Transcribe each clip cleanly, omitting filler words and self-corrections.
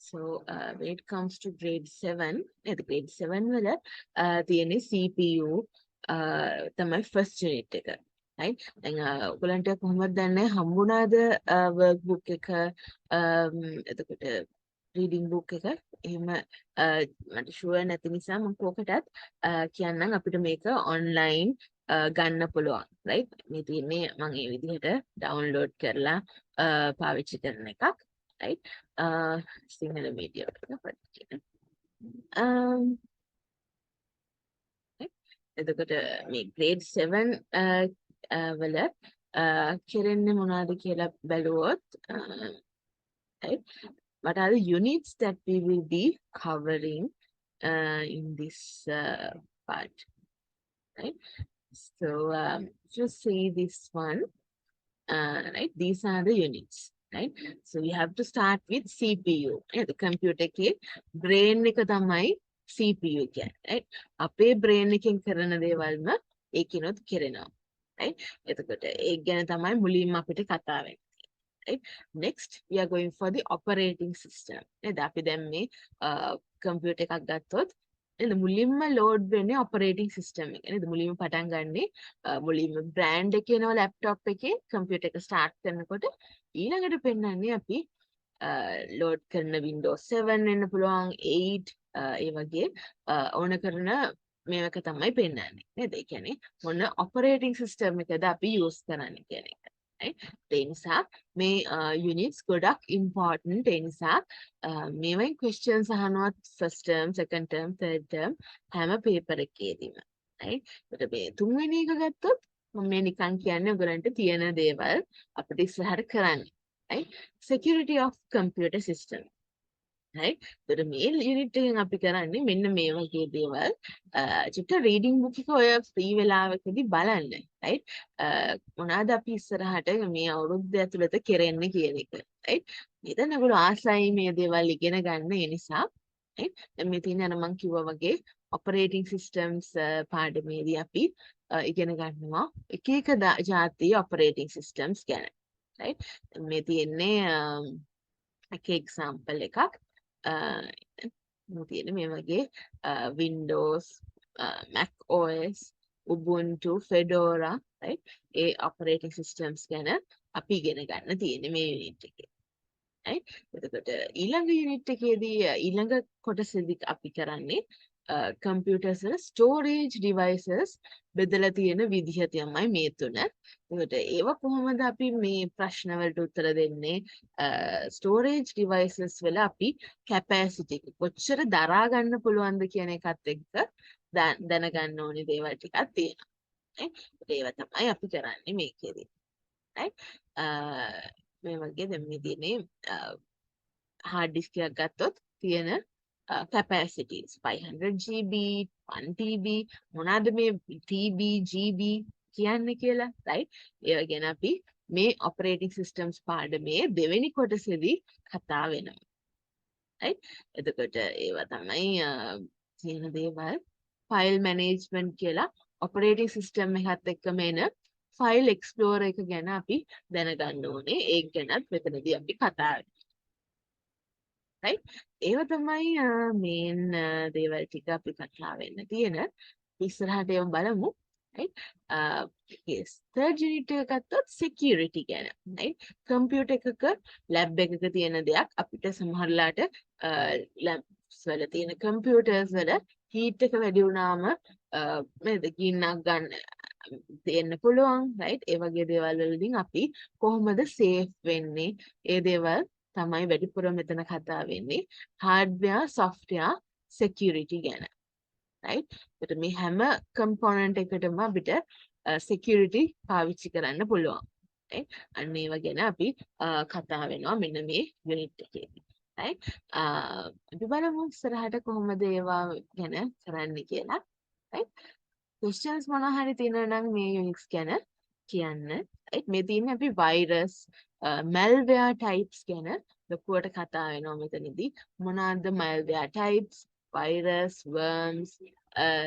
So when it comes to grade 7 the grade 7 වල තියෙන්නේ CPU තමයි first unit එක. right දැන් ඔයගලන්ට කොහොමද දන්නේ හම්බුණාද workbook එක එතකොට reading book එක එහෙම මට sure නැති නිසා මම කොකටත් කියන්නම් අපිට මේක online ගන්න පුළුවන්. right මේ තියෙන්නේ මම මේ විදිහට download කරලා පාවිච්චි කරන එකක්. right sinhala media එතකොට මේ grade 7 වල කෙරෙන්නේ මොනවද කියලා බැලුවොත් right what are the units that we will be covering in this part. right so if you see this one right these are the units. right so we have to start with CPU. the computer ke brain එක තමයි CPU කියන්නේ. right අපේ brain එකෙන් කරන දේවල්ම ඒකිනොත් කරනවා. right එතකොට ඒක ගැන තමයි මුලින්ම අපිට කතා වෙන්නේ. right next we are going for the operating system. නේද අපි දැන් මේ computer එකක් ගත්තොත් නේද මුලින්ම load වෙන්නේ operating system එක. නේද මුලින්ම පටන් ගන්නෙ මුලින්ම brand එකේ එනවා laptop එකේ computer එක start කරනකොට ඊළඟට පෙන්නන්නේ අපි load කරන Windows 7 වෙන්න පුළුවන් 8 ඒ වගේ ඕන කරන මේක තමයි පෙන්නන්නේ. නේද ඒ කියන්නේ මොන operating system එකද අපි use කරන්නේ කියන එක. right ඒ නිසා මේ units ගොඩක් important. ඒ නිසා මේවෙන් questions අහනවා first term second term third term හැම paper එකේදීම. right ඒකට මේ තුන්වෙනි එක ගත්තොත් මම මේ නිකන් කියන්නේ ඔයගලන්ට තියෙන දේවල් අපිට ඉස්සරහට කරන්න. right security of computer system. right ඒතර මේ unit එකෙන් අපි කරන්නේ මෙන්න මේ වගේ දේවල් චිත්ත reading book එක ඔය free වෙලාවකදී බලන්න. right මොනවාද අපි ඉස්සරහට මේ අවුරුද්ද ඇතුළත කරන්නේ කියන එක. right මෙතන ඔයගොල්ලෝ ආසයි මේ දේවල් ඉගෙන ගන්න. ඒ නිසා right දැන් මේ තියෙන අර මම කිව්වා වගේ operating systems පාඩමේදී අපි ඉගෙන ගන්නවා එක එක જાතිය operating systems ගැන. right මේ තියෙන්නේ එක example එකක් තියෙන මේ වගේ Windows Mac OS Ubuntu Fedora right ඒ operating systems ගැන අපි ඉගෙන ගන්න තියෙන්නේ මේ unit එකේ. right එතකොට ඊළඟ unit එකේදී ඊළඟ කොටසෙදි අපි කරන්නේ computers වල storage devices බෙදලා තියෙන විදිහ තමයි මේ තුන. ඒකට ඒව කොහොමද අපි මේ ප්‍රශ්න වලට උත්තර දෙන්නේ? storage devices වල අපි capacity එක කොච්චර දරා ගන්න පුළුවන්ද කියන එකත් එක්ක දැනගන්න ඕනේ දේවල් ටිකක් තියෙනවා. ඒව තමයි අපි කරන්නේ මේකේදී. right මේ වගේ දැන් මේ තියෙන්නේ hard disk එකක් ගත්තොත් තියෙන capacities 500 GB 1 TB මොනවාද මේ TB GB කියන්නේ කියලා. right ඒව ගැන අපි මේ operating systems පාඩමේ දෙවෙනි කොටසේදී කතා වෙනවා. right එතකොට ඒව තමයි තියෙන දේවල් file management කියලා operating system එකත් එක්කම එන file explorer එක ගැන අපි දැනගන්න ඕනේ. ඒක ගැනත් මෙතනදී අපි කතා වෙනවා. right ඒව තමයි මේන් දේවල් ටික අපි කතා වෙන්න තියෙන. ඉස්සරහට ඒව බලමු. right yes third unit එක ගත්තොත් security ගැන. right computer එකක lab එකක තියෙන දෙයක් අපිට සමහරලාට labs වල තියෙන computers වල heat එක වැඩි වුණාම නේද ගින්නක් ගන්න දෙන්න පුළුවන්. right ඒ වගේ දේවල් වලදී අපි කොහොමද safe වෙන්නේ? ඒ දේවල් තමයි වැඩිපුර මෙතන කතා වෙන්නේ hardware software security ගැන. right ඒකට මේ හැම component එකටම අපිට security පාවිච්චි කරන්න පුළුවන්. right අන්න ඒව ගැන අපි කතා වෙනවා මෙන්න මේ unit එකේදී. right අපි බලමු ඉස්සරහට කොහොමද ඒවා ගැන කරන්න කියලා. right questions මොනවා හරි තියෙනවා නම් මේ units ගැන කියන්න. right මේ තියෙන්නේ අපි virus malware types ගැන ලොකුවට කතා වෙනවා මෙතනදී. මොනවාද malware types virus worms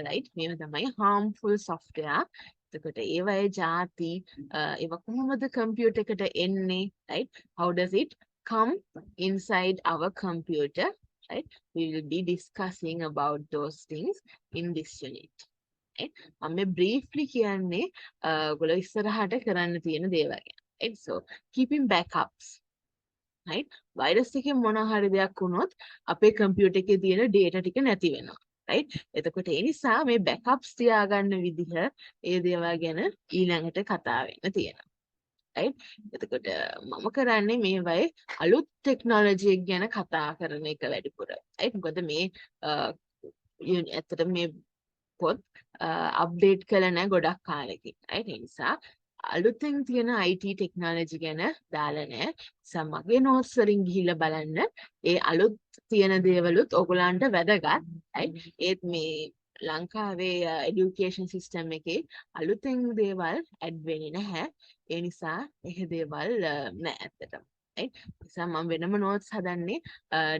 right මේව තමයි harmful software. එතකොට ඒවයේ ಜಾති ඒව කොහොමද computer එකට එන්නේ? right how does it come inside our computer, right? We will be discussing about those things in this unit. Right? මම briefly කියන්නේ ඔයගොල්ලෝ ඉස්සරහට කරන්න තියෙන දේවල් ගැන. Right? So keeping backups. Right? Virus එකෙන් මොන හරි දෙයක් වුණොත් අපේ කම්පියුටර් එකේ තියෙන data ටික නැති වෙනවා. Right? එතකොට ඒ නිසා මේ backups තියාගන්න විදිහ ඒ දේවල් ගැන ඊළඟට කතා වෙන්න තියෙනවා. right? එතකොට මම කරන්නේ මේවයි අලුත් ටෙක්නොලොජි එක ගැන කතා කරන එක වැඩිපුර. right? මොකද මේ ඇත්තට මේ පොත් අප්ඩේට් කළා නැහැ ගොඩක් කාලෙකින්. right? ඒ නිසා අලුතෙන් තියෙන IT ටෙක්නොලොජි ගැන දාලා නැහැ. සමගගේ notes වලින් ගිහිල්ලා බලන්න ඒ අලුත් තියෙන දේවලුත් ඔයගලන්ට වැදගත්. right? ඒත් මේ ලංකාවේ education system එකේ අලුතෙන් දේවල් ඇඩ් වෙන්නේ නැහැ. ඒ නිසා එහෙ දේවල් නෑ ඇත්තටම. right? නිසා මම වෙනම notes හදන්නේ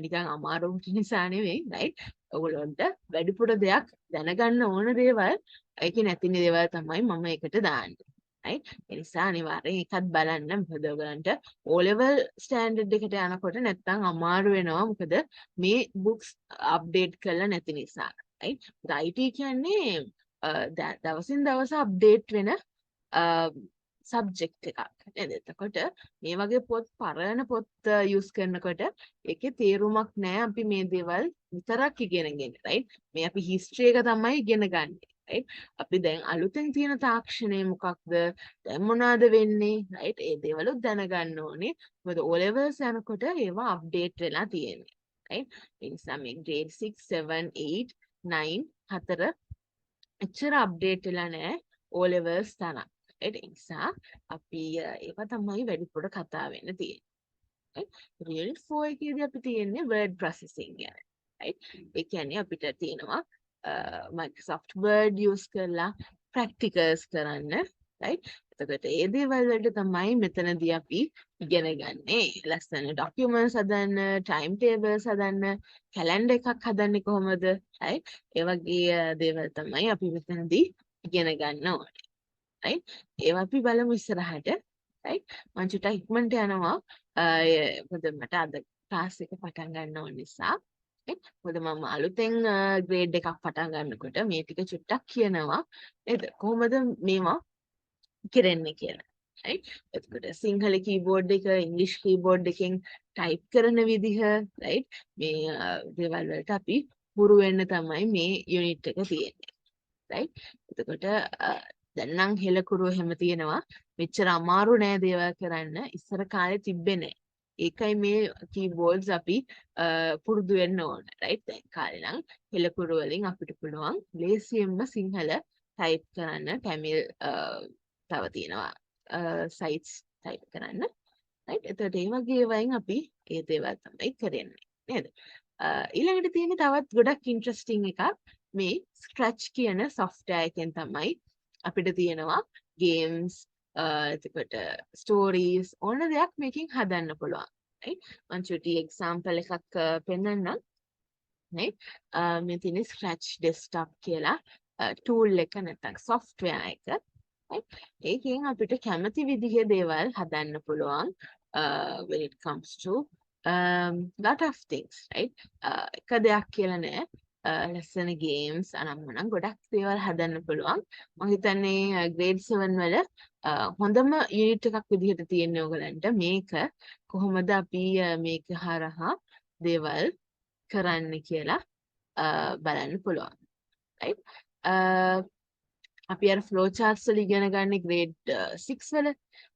නිකන් අමාරු නිසා නෙවෙයි. right? ඔයගොල්ලන්ට වැඩිපුර දෙයක් දැනගන්න ඕන දේවල් ඒකේ නැති දේවල් තමයි මම එකට දාන්නේ. right? ඒ නිසා අනිවාර්යෙන් ඒකත් බලන්න. මොකද ඔයගලන්ට O level standard එකට යනකොට නැත්තම් අමාරු වෙනවා. මොකද මේ books update කරලා නැති නිසා. right? IT කියන්නේ දවසින් දවස අප්ඩේට් වෙන සබ්ජෙක්ට් එකක් නේද? එතකොට මේ වගේ පොත් පරණ පොත් යූස් කරනකොට ඒකේ තේරුමක් නැහැ අපි මේ දේවල් විතරක් ඉගෙනගෙන. right? මේ අපි හිස්ටරි එක තමයි ඉගෙන ගන්න. right? අපි දැන් අලුතෙන් තියෙන තාක්ෂණය මොකක්ද? දැන් මොනවද වෙන්නේ? right? ඒ දේවලුත් දැනගන්න ඕනේ. මොකද O levels යනකොට ඒවා අප්ඩේට් වෙලා තියෙන්නේ. right? ඒ නිසා මේ grade 6 7 8 9 හතර එච්චර අප්ඩේට් වෙලා නැහැ O levels තරම්. ඒ නිසා අපි ඒවා තමයි වැඩිපුර කතා වෙන්න තියෙන්නේ. Real 4 එකේදී අපි තියෙන්නේ word processing ගැන. right? ඒ කියන්නේ අපිට තියෙනවා Microsoft Word use කරලා practicals කරන්න. right? එතකොට ඒ දේවල් වලට තමයි මෙතනදී අපි ඉගෙන ගන්නේ. ලස්සන documents හදන්න, time tables හදන්න, calendar එකක් හදන්නේ කොහොමද? right? ඒ වගේ දේවල් තමයි අපි මෙතනදී ඉගෙන ගන්න ඕනේ. right? ඒවා අපි බලමු ඉස්සරහට. right? මම චුට්ටක් ඉක්මනට යනවා. මොකද මට අද ක්ලාස් එක පටන් ගන්න ඕන නිසා. right? මොකද මම අලුතෙන් ග්‍රේඩ් එකක් පටන් ගන්නකොට මේ ටික චුට්ටක් කියනවා. නේද? කොහොමද මේවා කරන්නේ කියලා. right? එතකොට සිංහල කීබෝඩ් එක ඉංග්‍රීසි කීබෝඩ් එකෙන් ටයිප් කරන විදිහ right? මේ දේවල් වලට අපි හුරු වෙන්න තමයි මේ යුනිට් එක තියෙන්නේ. right? එතකොට දැන් නම් හෙලකුරු එහෙම තියෙනවා. මෙච්චර අමාරු නෑ දේවල් කරන්න. ඉස්සර කාලේ තිබ්බේ නෑ. ඒකයි මේ කීබෝඩ්ස් අපි පුරුදු වෙන්න ඕන. right? දැන් කාලේ නම් හෙලකුරු වලින් අපිට පුළුවන් ලේසියෙන්ම සිංහල ටයිප් කරන්න. ටැමිල් තව තියෙනවා සයිට්ස් ටයිප් කරන්න. right? එතකොට මේ වගේ වයින් අපි ඒ දේවල් තමයි කරන්නේ. නේද? ඊළඟට තියෙන තවත් ගොඩක් ඉන්ට්‍රස්ටිං එකක් මේ ස්ක්‍රැච් කියන software එකෙන් තමයි අපිට තියෙනවා games එතකොට stories ඕන දෙයක් මේකෙන් හදන්න පුළුවන්. right? මම චුටි example එකක් පෙන්නන්නම්. right? මේ තියෙන scratch desktop කියලා tool එක නැත්නම් software එක. right? ඒකෙන් අපිට කැමති විදිහේ දේවල් හදන්න පුළුවන් when it comes to lot of things. right? එක දෙයක් කියලා නෑ. ලස්සන ගේම්ස් අනම්මනම් ගොඩක් දේවල් හදන්න පුළුවන්. මම හිතන්නේ grade 7 වල හොඳම යුනිට් එකක් විදිහට තියෙන ඕගලන්ට මේක කොහොමද අපි මේක හරහා දේවල් කරන්න කියලා බලන්න පුළුවන්. right? අපි අර flow charts වල ඉගෙන ගන්න grade 6 වල.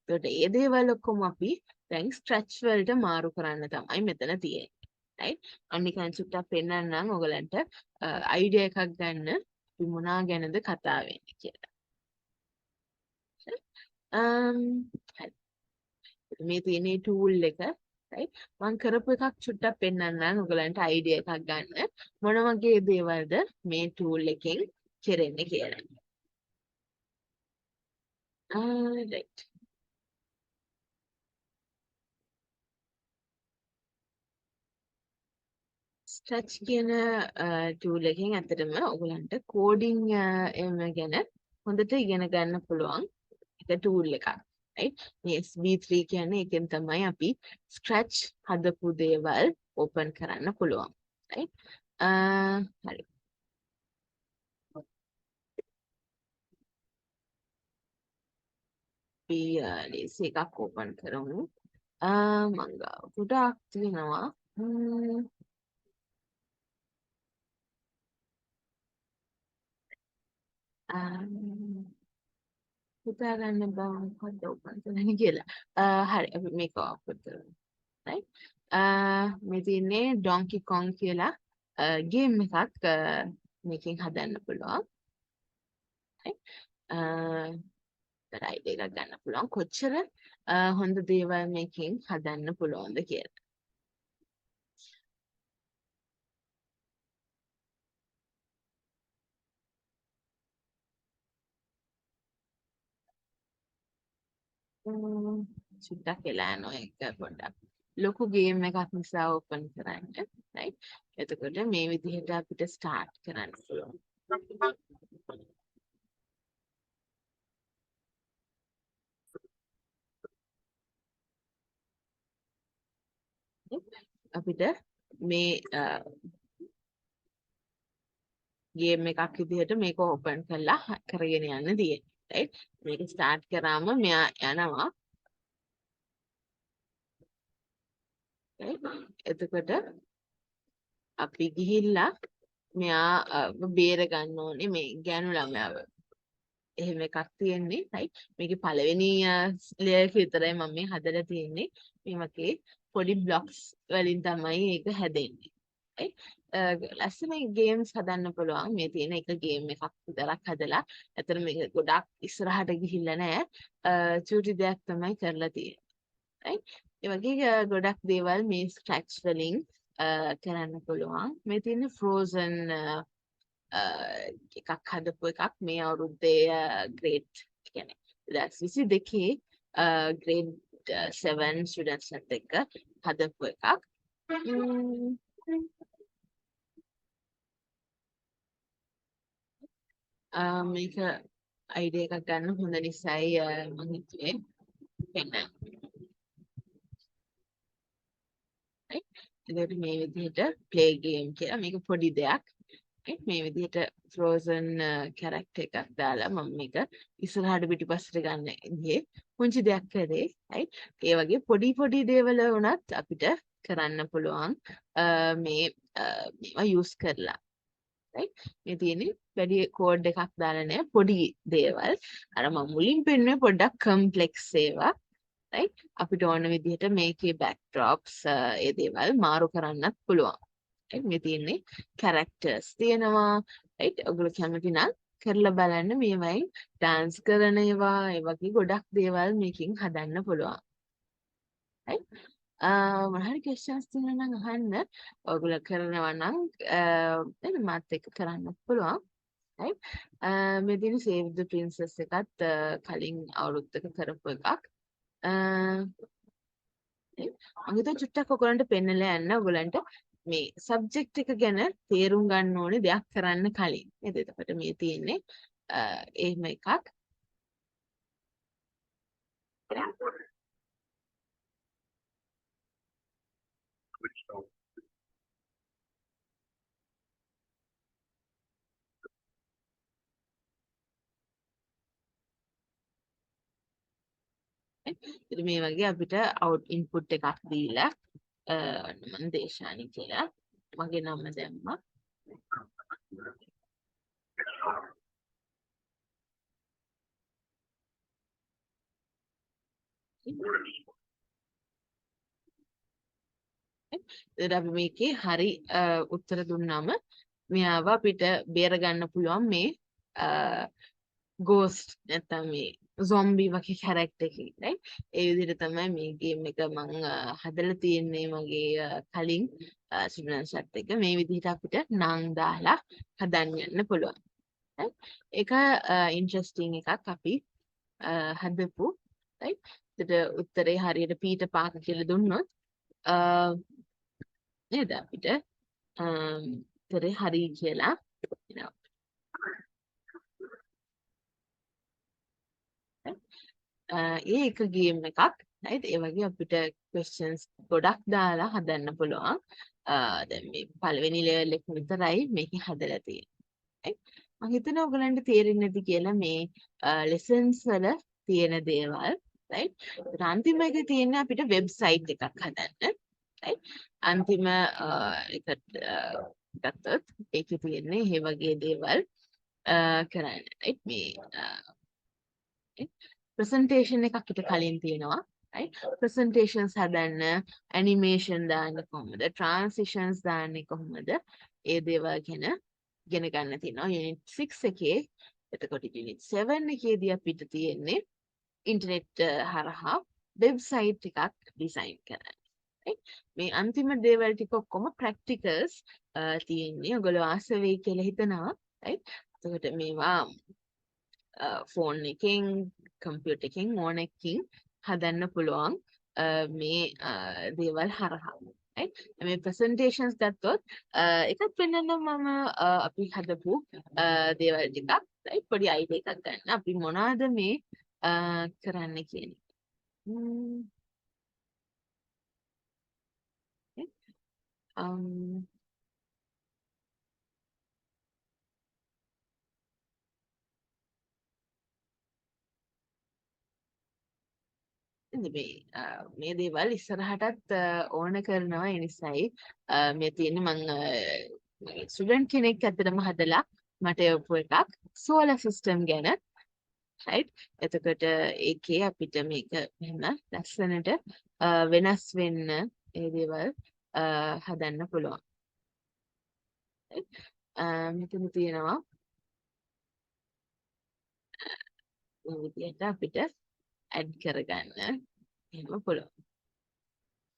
ඒකට ඒ දේවල් ඔක්කොම අපි දැන් scratch වලට මාරු කරන්න තමයි මෙතන තියෙන්නේ. right? අනිකන් චුට්ටක් පෙන්නන්නම් ඔයගලන්ට අයිඩියා එකක් ගන්න අපි මොනා ගැනද කතා වෙන්නේ කියලා. හරි. මේ තියෙන tool එක right? මම කරපු එකක් චුට්ටක් පෙන්නන්නම් ඔයගලන්ට අයිඩියා එකක් ගන්න මොන වගේ දේවල්ද මේ tool එකෙන් කරන්නේ කියලා. right. ස්ක්‍රැච් කියන ටූල් එකෙන් ඇත්තටම ඔයගලන්ට කෝඩින් ගැන හොඳට ඉගෙන ගන්න පුළුවන් එක ටූල් එකක්. right? Yes, B3 කියන්නේ එකෙන් තමයි අපි scratch හදපු දේවල් open කරන්න පුළුවන්. right? හරි. අපි ලේසි එකක් open කරමු. මං ගාව ගොඩාක් තියෙනවා. හිතා ගන්න බෑ මොකක්ද open කරන්න කියලා. හරි අපි මේක open කරමු. right? මේ තියෙන්නේ Donkey Kong කියලා ගේම් එකක් මේකෙන් හදන්න පුළුවන්. right? රයිඩ් එකක් ගන්න පුළුවන්. කොච්චර හොඳ දේවල් මේකෙන් හදන්න පුළුවන්ද කියලා. චුට්ටක් වෙලා යනවා ඒක පොඩ්ඩක්. ලොකු ගේම් එකක් නිසා ඕපන් කරන්න. right? එතකොට මේ විදිහට අපිට ස්ටාර්ට් කරන්න පුළුවන්. අපිට මේ ගේම් එකක් විදිහට මේක ඕපන් කරලා කරගෙන යන්න තියෙනවා. right? මේක ස්ටාර්ට් කරාම මෙයා යනවා. right? එතකොට අපි ගිහිල්ලා මෙයා බේර ගන්න ඕනේ මේ ගෑනු ළමයාව. එහෙම එකක් තියෙන්නේ. right? මේකේ පළවෙනි ලේයර් එක විතරයි මම මේ හදලා තියෙන්නේ. මේ වගේ පොඩි බ්ලොක්ස් වලින් තමයි ඒක හැදෙන්නේ. right? ලස්සන ගේම්ස් හදන්න පුළුවන්. මේ තියෙන එක ගේම් එකක් විතරක් හදලා. ඇත්තට මේක ගොඩක් ඉස්සරහට ගිහිල්ලා නැහැ. චූටි දෙයක් තමයි කරලා තියෙන්නේ. right? ඒ වගේ ගොඩක් දේවල් මේ ස්ක්‍රැච් වලින් කරන්න පුළුවන්. මේ තියෙන ෆ්‍රෝසන් එකක් හදපු එකක් මේ අවුරුද්දේ ග්‍රේඩ් කියන්නේ 2022 ග්‍රේඩ් 7 ස්ටුඩන්ට්ස්ලත් එක්ක හදපු එකක්. මේක අයිඩියා එකක් ගන්න හොඳ නිසායි මම හිතුවේ පෙන්නන්න. ඒකට මේ විදිහට ප්ලේ ගේම් කියලා මේක පොඩි දෙයක්. මේ විදිහට ෆ්‍රෝසන් කැරක්ටර් එකක් දාලා මම මේක ඉස්සරහට පිටිපස්සට ගන්න ඉන්නේ පුංචි දෙයක් කරේ. right? ඒ වගේ පොඩි පොඩි දේවල් වුණත් අපිට කරන්න පුළුවන් මේ මේවා යූස් කරලා. right? මේ තියෙන්නේ වැඩි කෝඩ් එකක් දාලා නෑ පොඩි දේවල්. අර මම මුලින් පෙන්නුවේ පොඩ්ඩක් කම්ප්ලෙක්ස් ඒවා. right? අපිට ඕන විදිහට මේකේ බෑක්ඩ්‍රොප්ස් ඒ දේවල් මාරු කරන්නත් පුළුවන්. මේ තියෙන්නේ කැරක්ටර්ස් තියෙනවා. right? ඔයගොල්ලෝ කැමති නම් කරලා බලන්න මේවයින් ඩාන්ස් කරන ඒවා ඒ වගේ ගොඩක් දේවල් මේකෙන් හදන්න පුළුවන්. right? මොනවාරි questions තියෙනවා නම් අහන්න. ඔයගොල්ලෝ කරනවා නම් එන්න මාත් එක්ක කරන්න පුළුවන්. right? මේ තියෙන Save the Princess එකත් කලින් අවුරුද්දක කරපු එකක්. මම හිතුවා චුට්ටක් ඔයගලන්ට පෙන්නලා යන්න ඔයගලන්ට මේ සබ්ජෙක්ට් එක ගැන තේරුම් ගන්න ඕනේ දෙයක් කරන්න කලින්. නේද? එතකොට මේ තියෙන්නේ එහෙම එකක්. ඉතින් මේ වගේ අපිට අවුට් ඉන්පුට් එකක් දීලා මම දේශානි කියලා මගේ නම දැම්මා. ඉතින් අපි මේකේ හරි උත්තර දුන්නාම මෙයාව අපිට බේර ගන්න පුළුවන් මේ ගෝස්ට් නැත්නම් මේ zombie වගේ කැරක්ටර් එකකින්. right? ඒ විදිහට තමයි මේ ගේම් එක මම හදලා තියෙන්නේ මගේ කලින් ස්ටුඩන්ට්ස්ලත් එක්ක මේ විදිහට අපිට නම් දාලා හදන්න යන්න පුළුවන්. right? ඒක ඉන්ටරෙස්ටිං එකක් අපි හදපු. right? ඒකට උත්තරේ හරියට පීටර් පාකර් කියලා දුන්නොත් නේද අපිට උත්තරේ හරි කියලා එනවා. ඒ එක ගේම් එකක් right ඒ වගේ අපිට questions ගොඩක් දාලා හදන්න පුළුවන් දැන් මේ පළවෙනි level එක විතරයි මේකේ හදලා තියෙන්නේ right මම හිතනවා ඔයගලන්ට තේරෙන්නේ නැති කියලා මේ lessons වල තියෙන දේවල් right ඒත් අන්තිම එකේ තියෙන්නේ අපිට website එකක් හදන්න right අන්තිම එකට ගත්තොත් ඒකේ තියෙන්නේ මේ වගේ දේවල් කරන්න right මේ ප්‍රසන්ටේෂන් එකක් ඊට කලින් තියෙනවා right presentations හදන්න animation දාන්න කොහොමද transitions දාන්නේ කොහොමද ඒ දේවල් ගැන ඉගෙන ගන්න තියෙනවා unit 6 එකේ එතකොට unit 7 එකේදී අපිට තියෙන්නේ ඉන්ටර්නෙට් හරහා වෙබ්සයිට් එකක් ඩිසයින් කරන්න right මේ අන්තිම දේවල් ටික ඔක්කොම practicals තියෙන්නේ ඔයගොල්ලෝ ආස වෙයි කියලා හිතනවා right එතකොට මේවා ෆෝන් එකෙන් කම්පියුටර් එකෙන් ඕන එකකින් හදන්න පුළුවන් මේ දේවල් හරහා right මේ presentations ගත්තොත් එකක් වෙනනම් මම අපි හදපු දේවල් ටිකක් right පොඩි idea එකක් ගන්න අපි මොනවද මේ කරන්න කියන එක මේ දේවල් ඉස්සරහටත් ඕන කරනවා ඒ නිසායි මේ තියෙන්නේ මං ස්ටුඩන්ට් කෙනෙක් ඇත්තටම හදලා මට යොපු එකක් සෝලර් සිස්ටම් ගැන right එතකොට ඒකේ අපිට මේක මෙහෙම ලස්සනට වෙනස් වෙන්න ඒ දේවල් හදන්න පුළුවන් මෙතන තියෙනවා මේ විදිහට අපිට ඇඩ් කරගන්න එහෙම පුළුවන්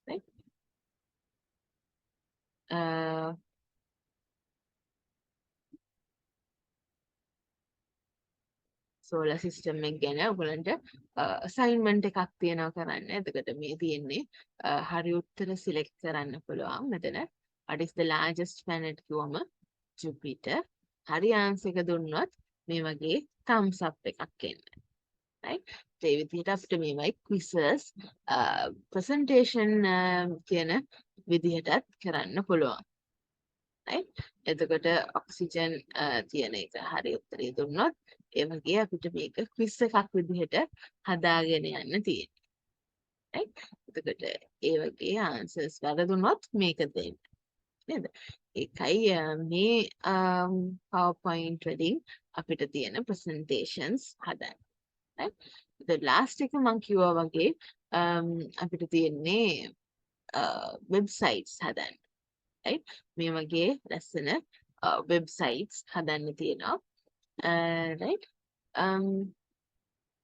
right සෝලර් සිස්ටම් එක ගැන ඔයගලන්ට අසයින්මන්ට් එකක් තියෙනවා කරන්න. එතකොට මේ තියෙන්නේ හරි උත්තර සිලෙක්ට් කරන්න පුළුවන්. මෙතන what is the largest planet කිව්වම Jupiter. හරි ආන්සර් එක දුන්නොත් මේ වගේ thumbs up එකක් එන්න. right? ඒ විදිහට අපිට මේවයි quizzes presentation කියන විදිහටත් කරන්න පුළුවන්. right? එතකොට ඔක්සිජන් තියෙන එක හරි උත්තරේ දුන්නොත් ඒ වගේ අපිට මේක ක්විස් එකක් විදිහට හදාගෙන යන්න තියෙනවා. right? එතකොට ඒ වගේ ආන්සර්ස් වැරදුනොත් මේක දෙන්න. නේද? ඒකයි මේ PowerPoint වලින් අපිට තියෙන presentations හදන්න. right? the last එක මම කිව්වා වගේ අපිට තියෙන්නේ websites හදන්න. right? මේ වගේ ලස්සන websites හදන්න තියෙනවා. right?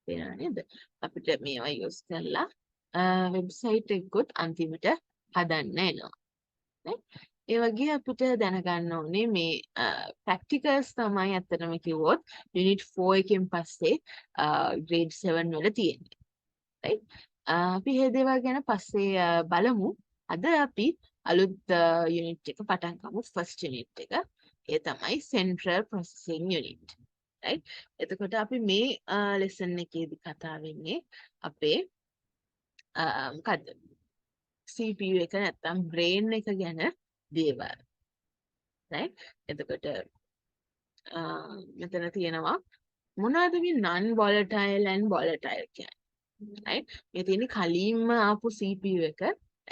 පේනව නේද? අපිට මේවා යූස් කරලා වෙබ්සයිට් එකකුත් අන්තිමට හදන්න එනවා. right? ඒ වගේ අපිට දැනගන්න ඕනේ මේ ප්‍රැක්ටිකල්ස් තමයි අත්‍තරම කිව්වොත් යුනිට් 4 එකෙන් පස්සේ ග්‍රේඩ් 7 වල තියෙන්නේ. right? අපි මේ දේවල් ගැන පස්සේ බලමු. අද අපි අලුත් යුනිට් එක පටන් ගමු ෆස්ට් යුනිට් එක. ඒ තමයි සෙන්ට්‍රල් ප්‍රොසෙසිං යුනිට්. right? එතකොට අපි මේ ලෙසන් එකේදී කතා වෙන්නේ අපේ මොකද්ද? CPU එක නැත්තම් brain එක ගැන දේවල්. right? එතකොට මෙතන තියෙනවා මොනවද මේ non volatile and volatile කියන්නේ? right? මේ තියෙන්නේ කලින්ම ආපු CPU එක.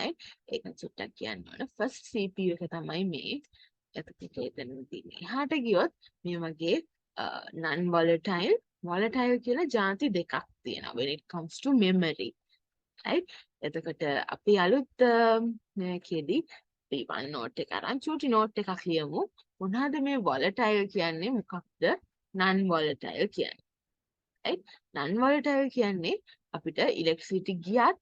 right? ඒක චුට්ටක් කියන්න ඕන. first CPU එක තමයි මේ. එතකොට එතන තියෙන්නේ. එහාට ගියොත් මේ වගේ non volatile volatile කියලා ಜಾති දෙකක් තියෙනවා when it comes to memory. right? එතකොට අපි අලුත් මේකෙදි අපි one note එක අරන් චූටි note එකක් ලියමු. මොනවාද මේ volatile කියන්නේ මොකක්ද non volatile කියන්නේ? right? non volatile කියන්නේ අපිට electricity ගියත්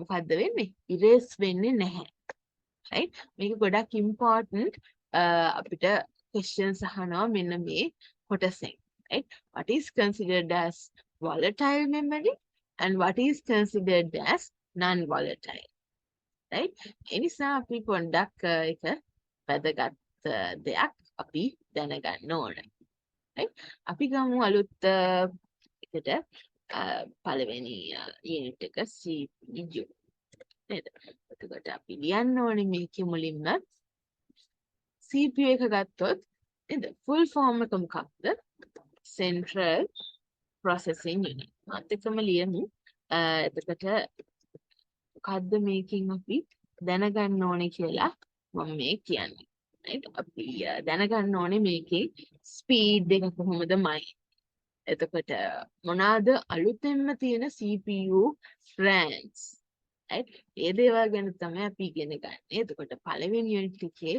මොකද්ද වෙන්නේ? erase වෙන්නේ නැහැ. right? මේක ගොඩක් important අපිට questions අහනවා මෙන්න මේ කොටසෙන්. right? what is considered as volatile memory and what is considered as non volatile? right? ඒ නිසා අපි පොඩ්ඩක් එක වැදගත් දෙයක් අපි දැනගන්න ඕනේ. right? අපි ගමු අලුත් එකට පළවෙනි unit එක CPU නේද? එතකොට අපි ලියන්න ඕනේ මේකේ මුලින්ම CPU එක ගත්තොත් නේද? full form එක මොකක්ද? Central Processing Unit. මාත් එක්කම ලියමු. එතකොට මොකද්ද මේකෙන් අපි දැනගන්න ඕනේ කියලා මම මේ කියන්නේ. right? අපි දැනගන්න ඕනේ මේකේ ස්පීඩ් එක කොහොමදමයි. එතකොට මොනවාද අලුතෙන්ම තියෙන CPU brands. right? ඒ දේවල් ගැන තමයි අපි ඉගෙන ගන්න. එතකොට පළවෙනි යුනිට් එකේ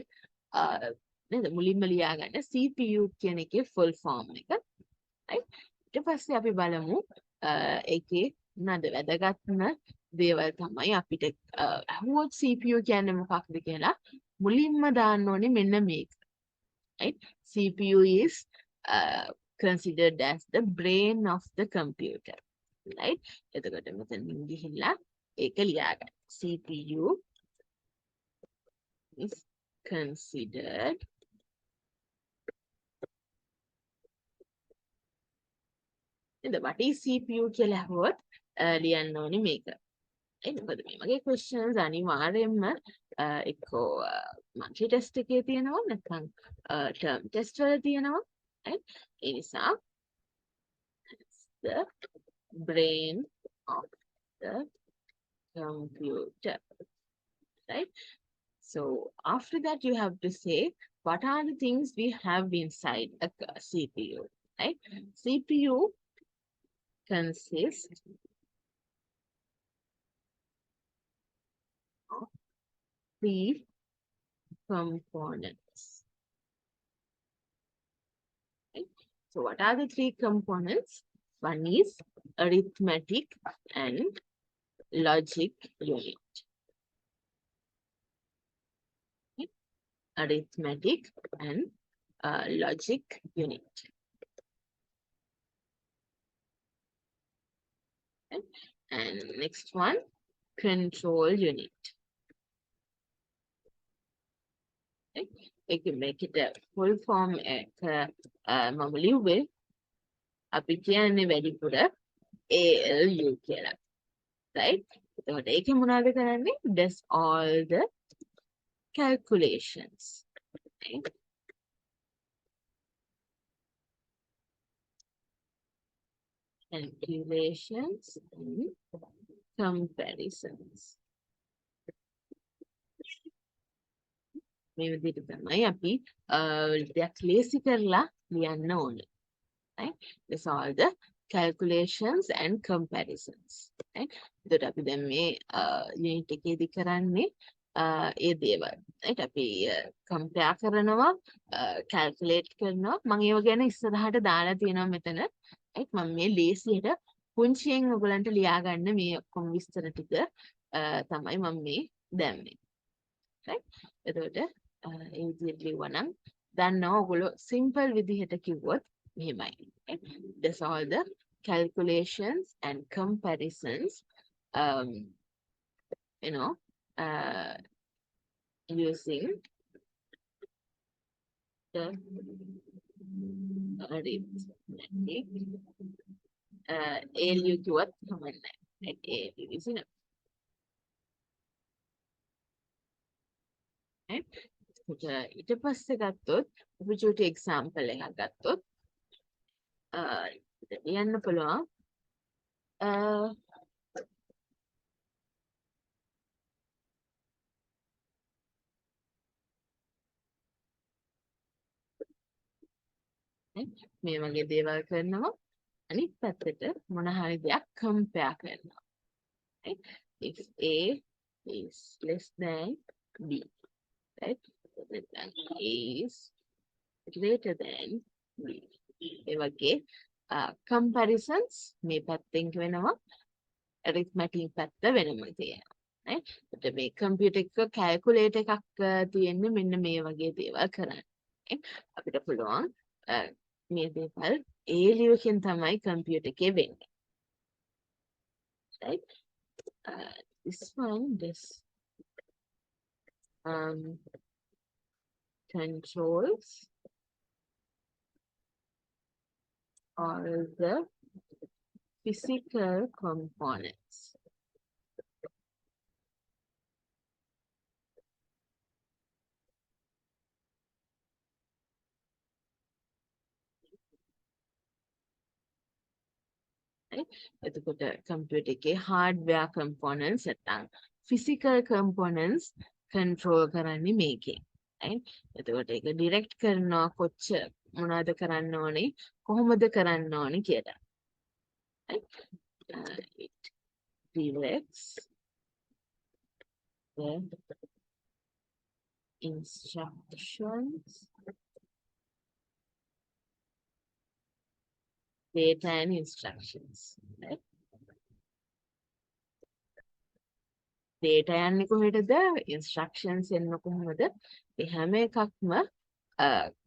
නේද මුලින්ම ලියාගන්න CPU කියන එකේ full form එක. right? ඊට පස්සේ අපි බලමු ඒකේ මොනවාද වැදගත්ම දේවල් තමයි අපිට අහුවොත් CPU කියන්නේ මොකක්ද කියලා මුලින්ම දාන්න ඕනේ මෙන්න මේක. right? CPU is considered as the brain of the computer. right? එතකොට මෙතනින් ගිහිල්ලා ඒක ලියාගන්න. CPU is considered නේද? what is CPU කියලා අහුවොත් ලියන්න ඕනේ මේක. මොකද මේ වගේ questions අනිවාර්යෙන්ම එක්කෝ monthly test එකේ තියෙනවා නැත්නම් term test වල තියෙනවා. right? ඒ නිසා the brain of the computer. right? So after that you have to say what are the things we have inside a CPU. right? CPU consists of three components. right? So what are the three components? One is arithmetic and logic unit. right? Arithmetic and logic unit. right? And next one, control unit. right? We can make it a full form normally with අපි කියන්නේ වැඩිපුර ALU කියලා. right? එතකොට ඒකේ මොනවද කරන්නේ? Does all the calculations. right? Calculations and comparisons. මේ විදිහට තමයි අපි දෙයක් ලේසි කරලා ලියන්න ඕනේ. right? That's all the calculations and comparisons. right? එතකොට අපි දැන් මේ unit එකේදී කරන්නේ ඒ දේවල්. right? අපි compare කරනවා, calculate කරනවා. මම ඒව ගැන ඉස්සරහට දාලා තියෙනවා මෙතන. right? මම මේ ලේසියට පුංචියෙන් ඔයගලන්ට ලියා ගන්න මේ ඔක්කොම විස්තර ටික තමයි මම මේ දැම්මේ. right? එතකොට ඒ විදිහට ලියුවනම් දන්නවා ඔයගොල්ලෝ simple විදිහට කිව්වොත් මෙහෙමයි. That's all the calculations and comparisons, you know, using the arithmetic. ALU කිව්වත් කමක් නැහැ. ALU isn't it? ඊට පස්සේ ගත්තොත් අපි චූටි එක්සැම්පල් එකක් ගත්තොත් ලියන්න පුළුවන් මේ වගේ දේවල් කරනවා අනිත් පැත්තට මොන හරි දෙයක් compare කරනවා. right? If A is less than B, right? then A is greater than B. ඒ වගේ comparisons මේ පැත්තෙන් වෙනවා arithmetic පැත්ත වෙනම තියෙනවා. right? එතකොට මේ computer එක calculator එකක් තියෙන්නේ මෙන්න මේ වගේ දේවල් කරන්න. අපිට පුළුවන් මේ දේවල් ALU එකෙන් තමයි computer එකේ වෙන්නේ. right? This one, this controls all the physical components. Right? එතකොට computer එකේ hardware components නැත්නම් physical components control කරන්නේ මේකෙන්. right? එතකොට ඒක direct කරනවා මොනවද කරන්න ඕනේ කොහොමද කරන්න ඕනේ කියලා. right? It directs the instructions, data and instructions. right? data යන්නේ කොහෙටද? instructions එන්න කොහොමද? ඒ හැම එකක්ම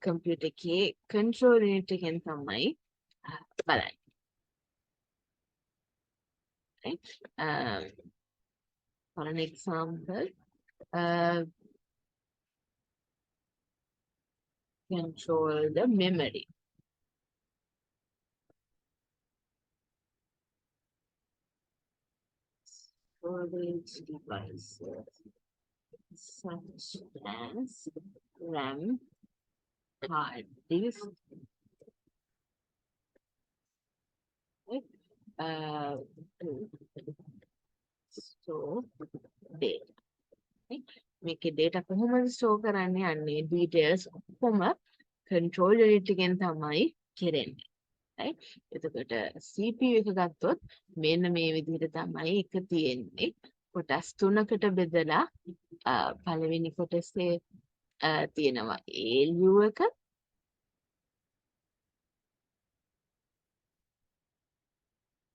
computer එකේ control unit එකෙන් තමයි බලන්නේ. right? For an example, control the memory. Storage devices such as RAM, hard disk, right? To store data. right? මේකේ data කොහොමද store කරන්නේ? අන්නේ details ඔක්කොම control unit එකෙන් තමයි කෙරෙන්නේ. right? එතකොට CPU එක ගත්තොත් මෙන්න මේ විදිහට තමයි එක තියෙන්නේ. කොටස් තුනකට බෙදලා පළවෙනි කොටසේ තියෙනවා ALU එක,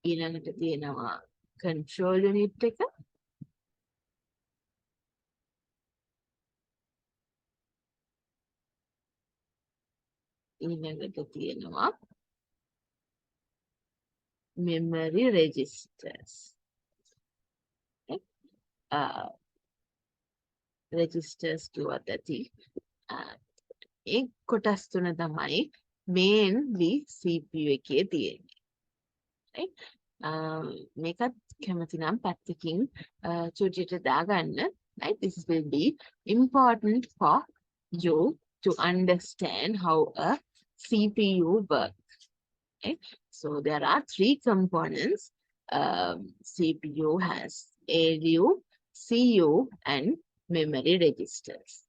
ඊළඟට තියෙනවා control unit එක, ඊළඟට තියෙනවා memory registers. registers කිව්වත් ඇති. ඒ කොටස් තුන තමයි mainly CPU එකේ තියෙන්නේ. right? මේකත් කැමති නම් පැත්තකින් චුටියට දාගන්න. right? This will be important for you to understand how a CPU works. right? So there are three components. CPU has ALU, CU, and memory registers.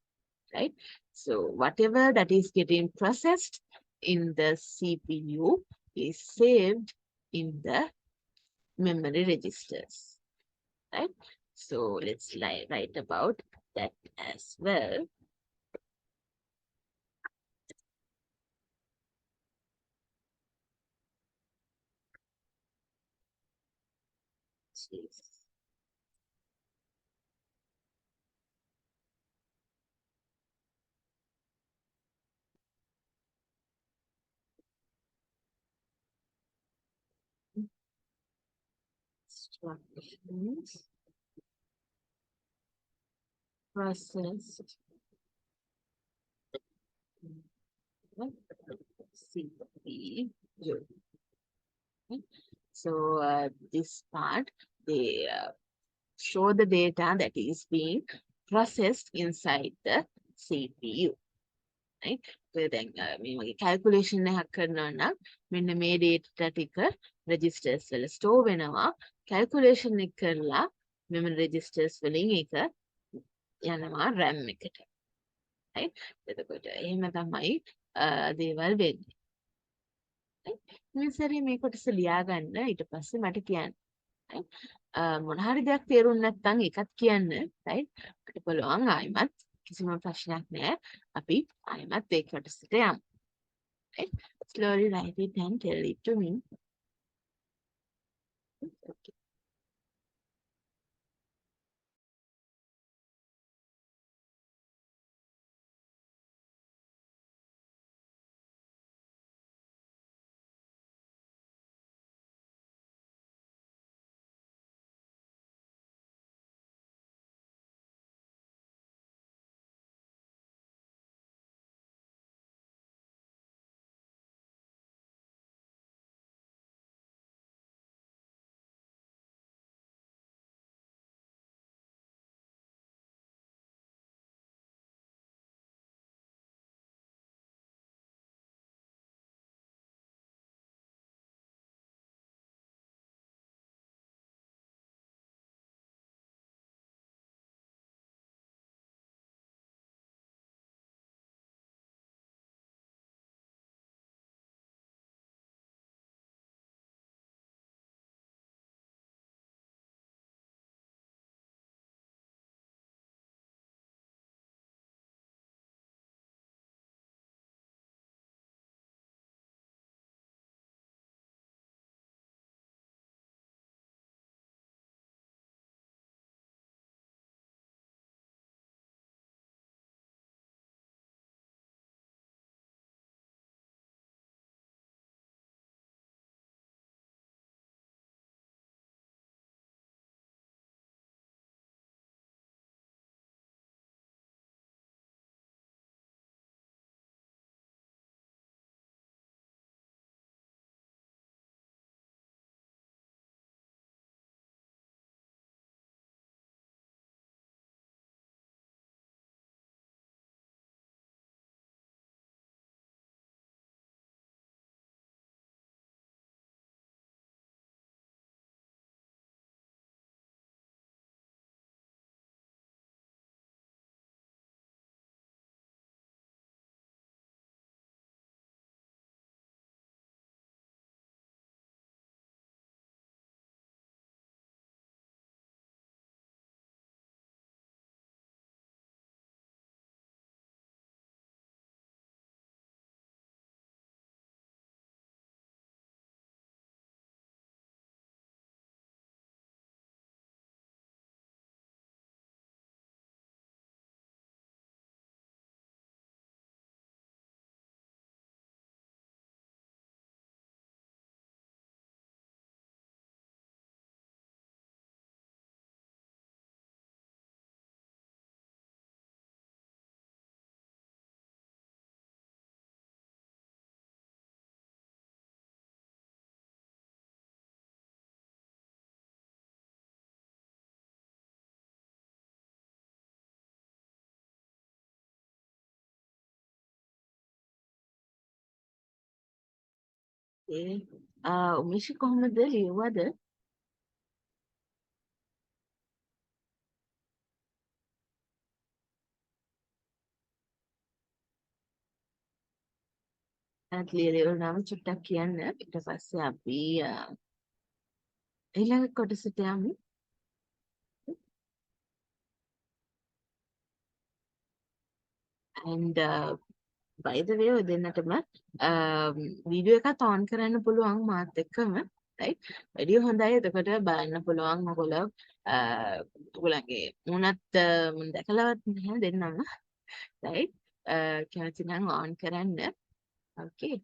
right? So whatever that is getting processed in the CPU is saved in the memory registers. right? So let's write about that as well. Jeez. Instructions processed CPU. Okay. So this part, they show the data that is being processed inside the CPU. right? දැන් මේ වගේ calculation එකක් කරනවා නම් මෙන්න මේ data ටික registers වල store වෙනවා. calculation එක කරලා memory registers වලින් ඒක යනවා RAM එකට. right? එතකොට එහෙම තමයි දේවල් වෙන්නේ. මේ සැරේ මේ කොටස ලියාගන්න ඊට පස්සේ මට කියන්න. මොන හරි දෙයක් තේරුම් නැත්නම් ඒකත් කියන්න. right? අපිට පුළුවන් ආයිමත් කිසිම ප්‍රශ්නයක් නැහැ. අපි ආයිමත් ඒ කොටසට යමු. right? Slowly write it and tell it to me. Okay. ඒ උමේෂ් කොහොමද ලියුවද? ලියවුණාම චුට්ටක් කියන්න. ඊට පස්සේ අපි ඊළඟ කොටසට යමු. and by the way ඔය දෙන්නටම වීඩියෝ එකත් on කරන්න පුළුවන් මාත් එක්කම right වැඩිය හොඳයි එතකොට බලන්න පුළුවන් ඔයගොල්ලෝ ඔයගොල්ලන්ගේ මුණත් මම දැකලවත් නැහැ දෙන්නම right කැමති නම් on කරන්න okay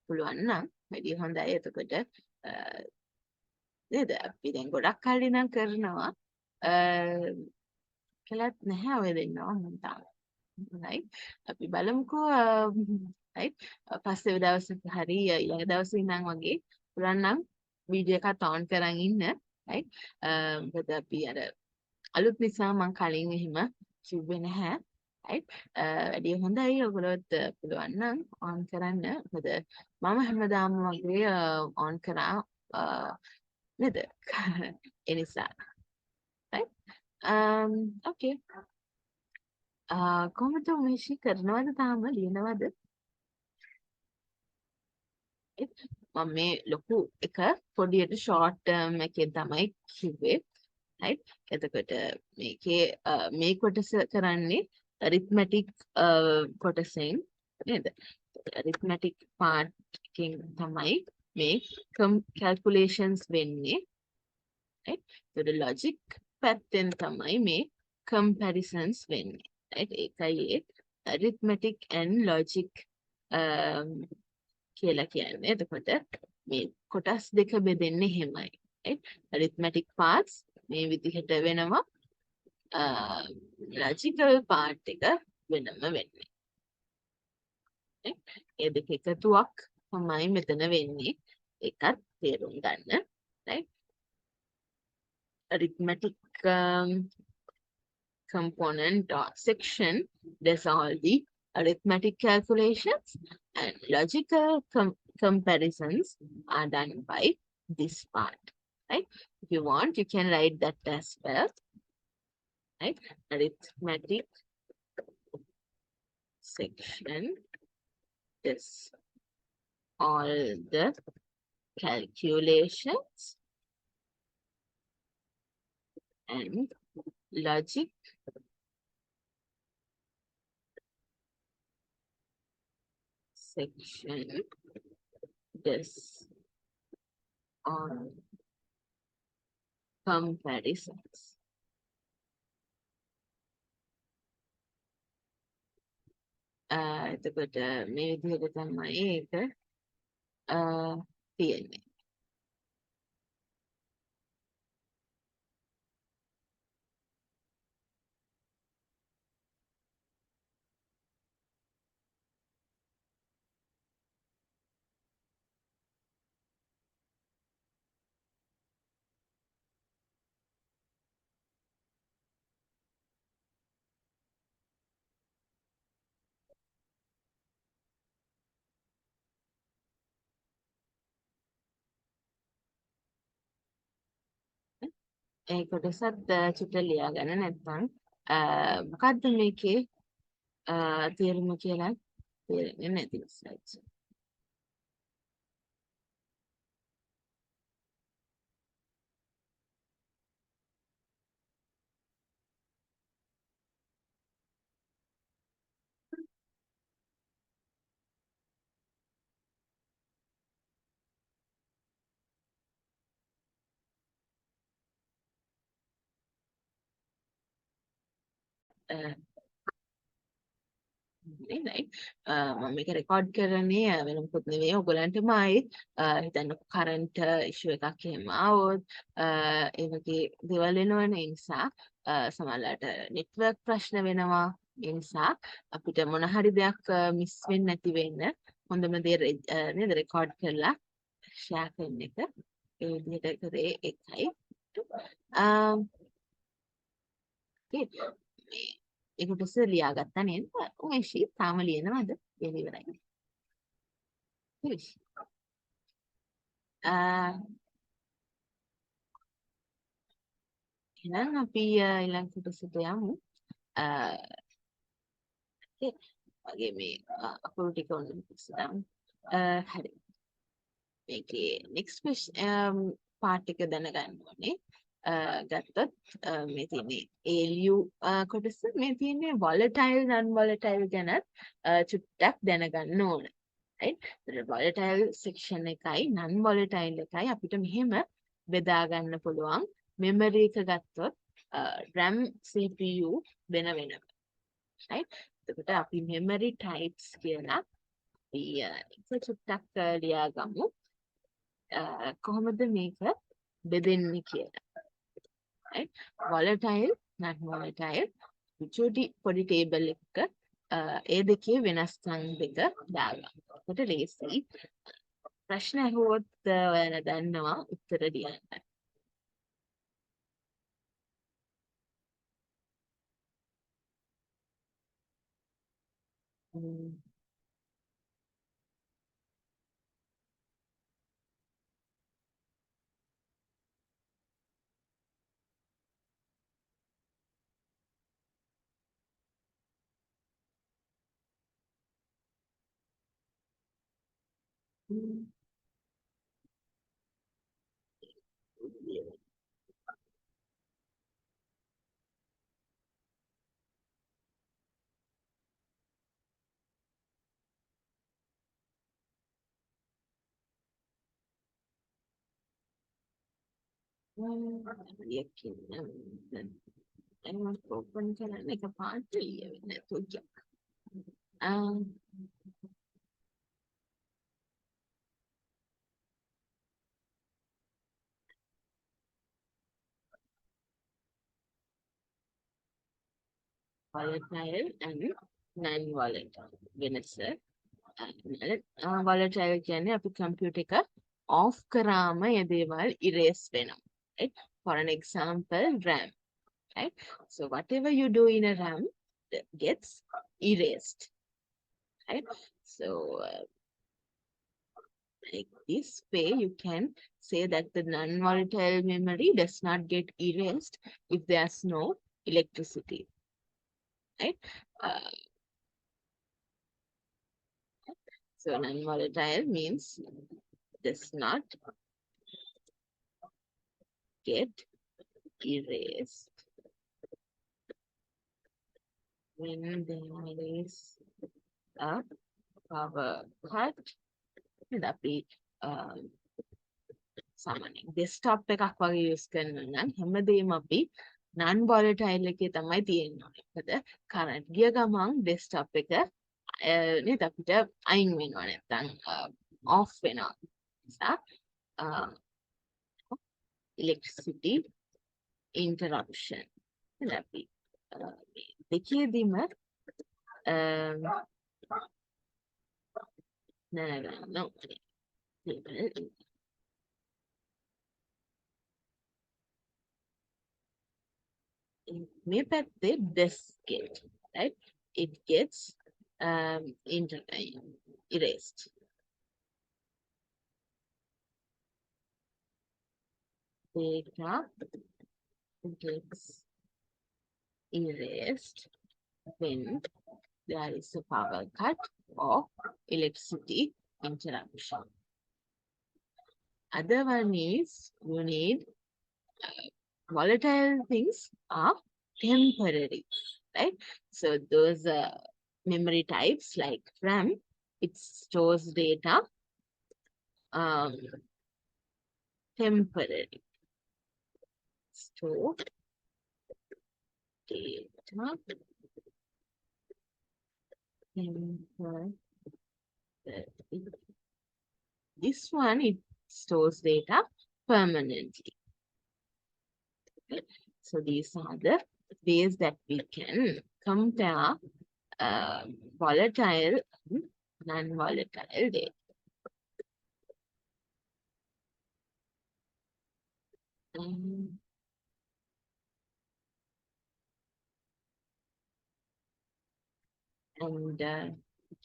පුළුවන් නම් වැඩිය හොඳයි එතකොට නේද අපි දැන් ගොඩක් කල්ලි නම් කරනවා කළත් නැහැ ඔය දෙන්නවා මම තාම right අපි බලමුකෝ right පස්සේ දවසක හරි ඊළඟ දවසේ ඉඳන් වගේ පුළුවන් නම් වීඩියෝ එකත් on කරන් ඉන්න right මොකද අපි අර අලුත් නිසා මම කලින් එහෙම කිව්වේ නැහැ right වැඩි හොඳයි ඔයගොල්ලෝත් පුළුවන් නම් on කරන්න මොකද මම හැමදාම වගේ on කරා නේද ඒ නිසා right okay කොහොමද උමේෂි කරනවද තාම ලියනවද මම මේ ලොකු එක පොඩියට ෂෝට් ටර්ම් එකෙන් තමයි කිව්වේ right එතකොට මේකේ මේ කොටස කරන්නේ arithmetic කොටසෙන් නේද arithmetic part එකෙන් තමයි මේ calculations වෙන්නේ right ඒතකොට logic පැත්තෙන් තමයි මේ comparisons වෙන්නේ right ඒකයි ඒ arithmetic and logic කියලා කියන්නේ. එතකොට මේ කොටස් දෙක බෙදෙන්නේ එහෙමයි. right? arithmetic parts මේ විදිහට වෙනවා. logical part එක වෙනම වෙන්නේ. right? ඒ දෙක එකතුවක් තමයි මෙතන වෙන්නේ. ඒකත් තේරුම් ගන්න. right? arithmetic component or section does all the arithmetic calculations and logical comparisons are done by this part right if you want you can write that as well right arithmetic section does all the calculations and logic section does all comparisons. එතකොට මේ විදිහට තමයි ඒක තියෙන්නේ. ඒ කොටසත් චුට්ට ලියාගන්න නැත්නම් මොකද්ද මේකේ තේරුම කියලා තේරෙන්නේ නැති නිසා. right මම මේක රෙකෝඩ් කරන්නේ වෙන මොකුත් නෙවෙයි ඔයගලන්ටම ආයේ හිතන්න කරන්ට් ඉෂුව එකක් එහෙම ආවොත් ඒ වගේ දේවල් වෙනවනේ ඒ නිසා සමහරවිට නෙට්වර්ක් ප්‍රශ්න වෙනවා ඒ නිසා අපිට මොන හරි දෙයක් මිස් වෙන්නේ නැති වෙන්න හොඳම දේ නේද රෙකෝඩ් කරලා ෂෙයා කරන එක ඒ විදිහට කරේ එකයි ඒකට ලියාගත්තා නේද? උමේෂි තාම ලියනවද? ලියලා ඉවරයි. එහෙනම් අපි ඊළඟ කොටසට යමු. වගේ මේ අකුරු ටික ඔන්න ඉස්සරහම. හරි. මේකේ next part එක දැනගන්න ඕනේ. ගත්තොත් මේ තියෙන්නේ ALU කොටස මේ තියෙන්නේ volatile non volatile ගැන චුට්ටක් දැනගන්න ඕන. right? volatile section එකයි non volatile එකයි අපිට මෙහෙම බෙදා ගන්න පුළුවන්. memory එක ගත්තොත් RAM CPU වෙන වෙනම. right? එතකොට අපි memory types කියලා අපි එක චුට්ටක් ලියාගමු. කොහොමද මේක බෙදෙන්නේ කියලා. right? volatile non volatile චුටි පොඩි ටේබල් එකක ඒ දෙකේ වෙනස්කම් දෙක දාගන්න. එතකොට ලේසි. ප්‍රශ්න අහුවොත් ඔයාලා දන්නවා උත්තර ලියන්න. ඕපන් කරන්න එක පාට ලියවෙන්න නැතුව volatile and non-volatile වෙනස. volatile කියන්නේ අපි කම්පියුටර් එක off කරාම ඒ දේවල් erase වෙනවා. right? For an example, RAM. Right? So whatever you do in a RAM gets erased. Right? So like this way you can say that the non-volatile memory does not get erased if there's no electricity. Right? So non-volatile means does not get erased when there is a power cut. අපි සාමාන්‍යයෙන් desktop එකක් වගේ use කරනවා නම් හැමදේම අපි non volatile එකේ තමයි තියෙන්නේ. මොකද current ගිය ගමන් desktop එක නේද අපිට අයින් වෙනවා නැත්නම් off වෙනවා. නිසා electricity interruption. අපි දෙකේදීම දැනගන්න ඕනේ. මේ පැත්තේ this get, right? It gets erased. Data gets erased when there is a power cut or electricity interruption. Other one is you need volatile things are temporary, right? So those memory types like RAM, it stores data temporary. Store data temporary. This one, it stores data permanently. Okay? So these are the ways that we can compare volatile and non-volatile data. And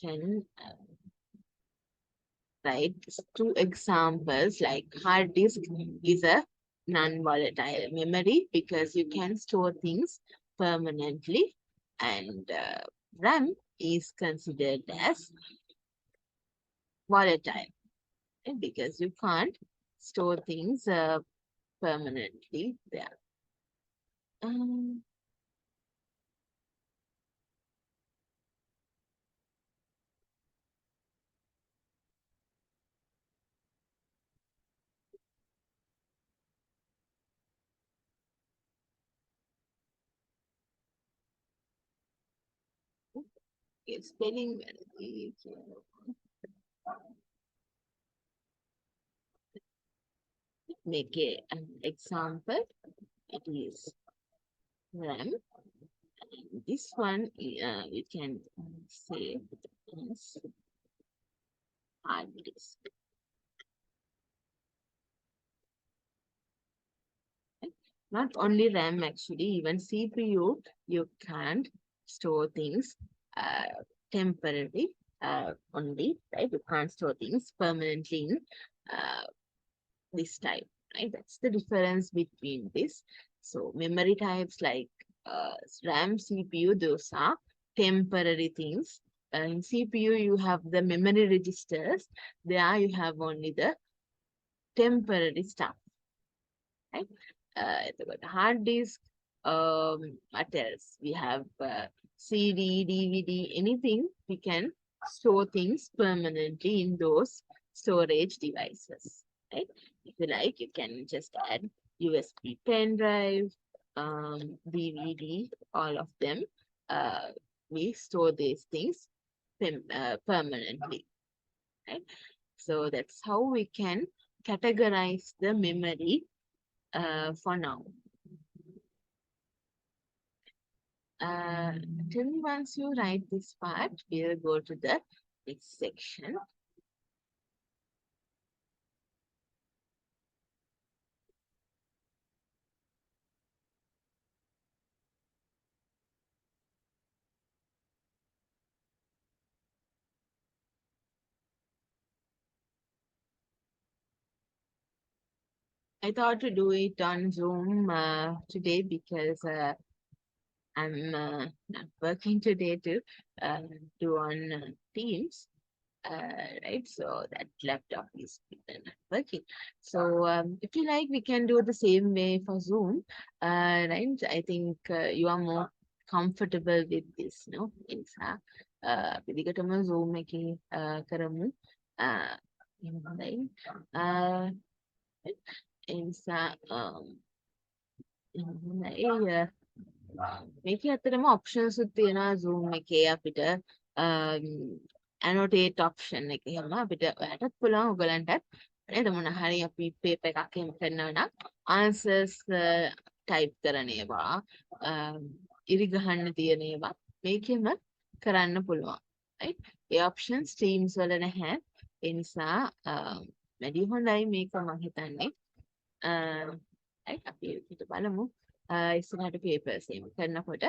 can right? Two examples like hard disk is a non-volatile memory because you can store things permanently, and RAM is considered as volatile, right? Because you can't store things permanently there. Um, okay, spelling make an example. It is RAM. This one you can say as hard disk. Not only RAM, actually, even CPU, you can't store things uh, temporarily only, right? You can't store things permanently in uh, this type, right? That's the difference between this. So memory types like RAM, CPU, those are temporary things. In CPU, you have the memory registers. There you have only the temporary stuff, right? The hard disk, what else? We have CD, DVD, anything. We can store things permanently in those storage devices, right? If you like, you can just add USB pen drive, DVD, all of them. Uh, we store these things permanently, right? So that's how we can categorize the memory for now. Uh, Till once you write this part, we'll go to the next section. I thought to do it on Zoom today because I'm not working today to uh, do on Teams. Right, so that laptop is not working. So if you like, we can do the same way for Zoom. Right, I think you are more comfortable with this, no? Insa, පිළිගටම Zoom එකේ කරමු. Right. Insa, ඒ මේකේ ඇත්තටම options උත් තියෙනවා Zoom එකේ අපිට annotate option එක එහෙම අපිට ඔයාලටත් පුළුවන් ඔයගලන්ටත් නේද මොන හරි අපි paper එකක් එහෙම කරනවා නම් answers type කරන ඒවා ඉරි ගහන්න තියෙන ඒවා මේකෙම කරන්න පුළුවන් right ඒ options Teams වල නැහැ ඒ නිසා වැඩි හොඳයි මේක මම හිතන්නේ right අපි ඒක බලමු ඉස්සරහට papers එහෙම කරනකොට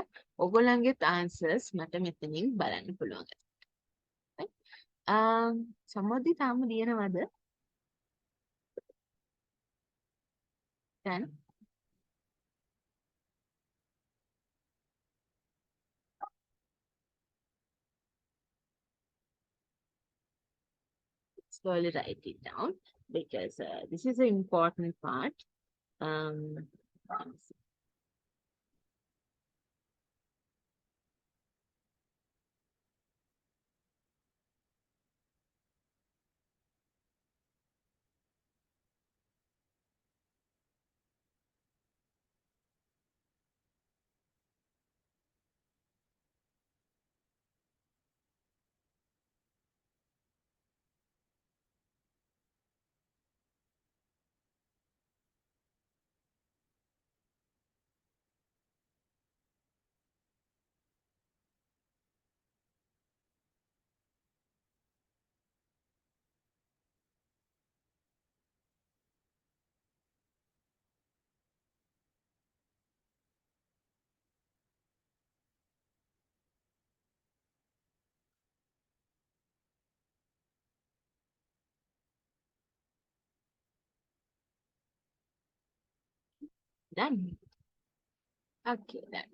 ඔයගොල්ලන්ගේත් answers මට මෙතනින් බලන්න පුළුවන්. සම්මෝධි තාම ලියනවද? දැන් slowly write it down because this is an important part. Um, Done. Okay, done.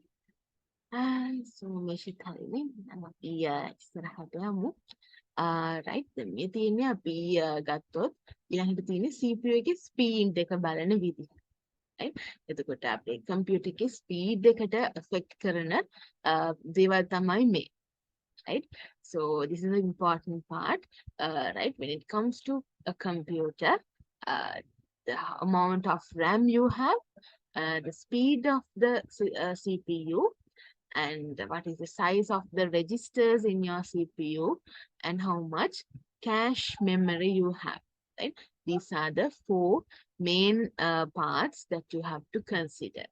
So මේෂිත් හරිනේ. නම් අපි ඉස්සරහට යමු. right දැන් මේ තියෙන්නේ අපි ගත්තොත් ඊළඟට තියෙන්නේ CPU එකේ ස්පීඩ් එක බලන විදිහ. right? එතකොට අපේ කම්පියුටර් එකේ ස්පීඩ් එකට affect කරන දේවල් තමයි මේ. Right? So this is an important part, right? When it comes to a computer, the amount of RAM you have, the speed of the CPU, and what is the size of the registers in your CPU, and how much cache memory you have. Right? These are the four main parts that you have to consider.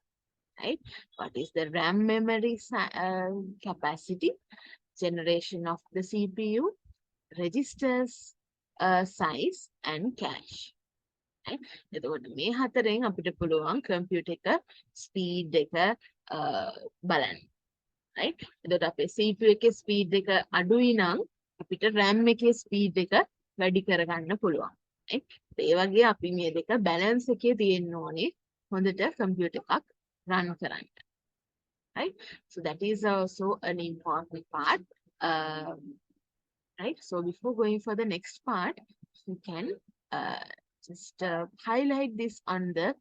Right? What is the RAM memory capacity, generation of the CPU, registers size, and cache. Right? එතකොට මේ හතරෙන් අපිට පුළුවන් computer එක speed එක බලන්න. right? එතකොට අපේ CPU එකේ ස්පීඩ් එක අඩුයි නම් අපිට RAM එකේ ස්පීඩ් එක වැඩි කරගන්න පුළුවන්. right? ඒ වගේ අපි මේ දෙක බැලන්ස් එකේ තියෙන්න ඕනේ හොඳට කම්පියුටර් එකක් run කරන්න. right? So that is also an important part. Right? So before going for the next part, you can just highlight this on the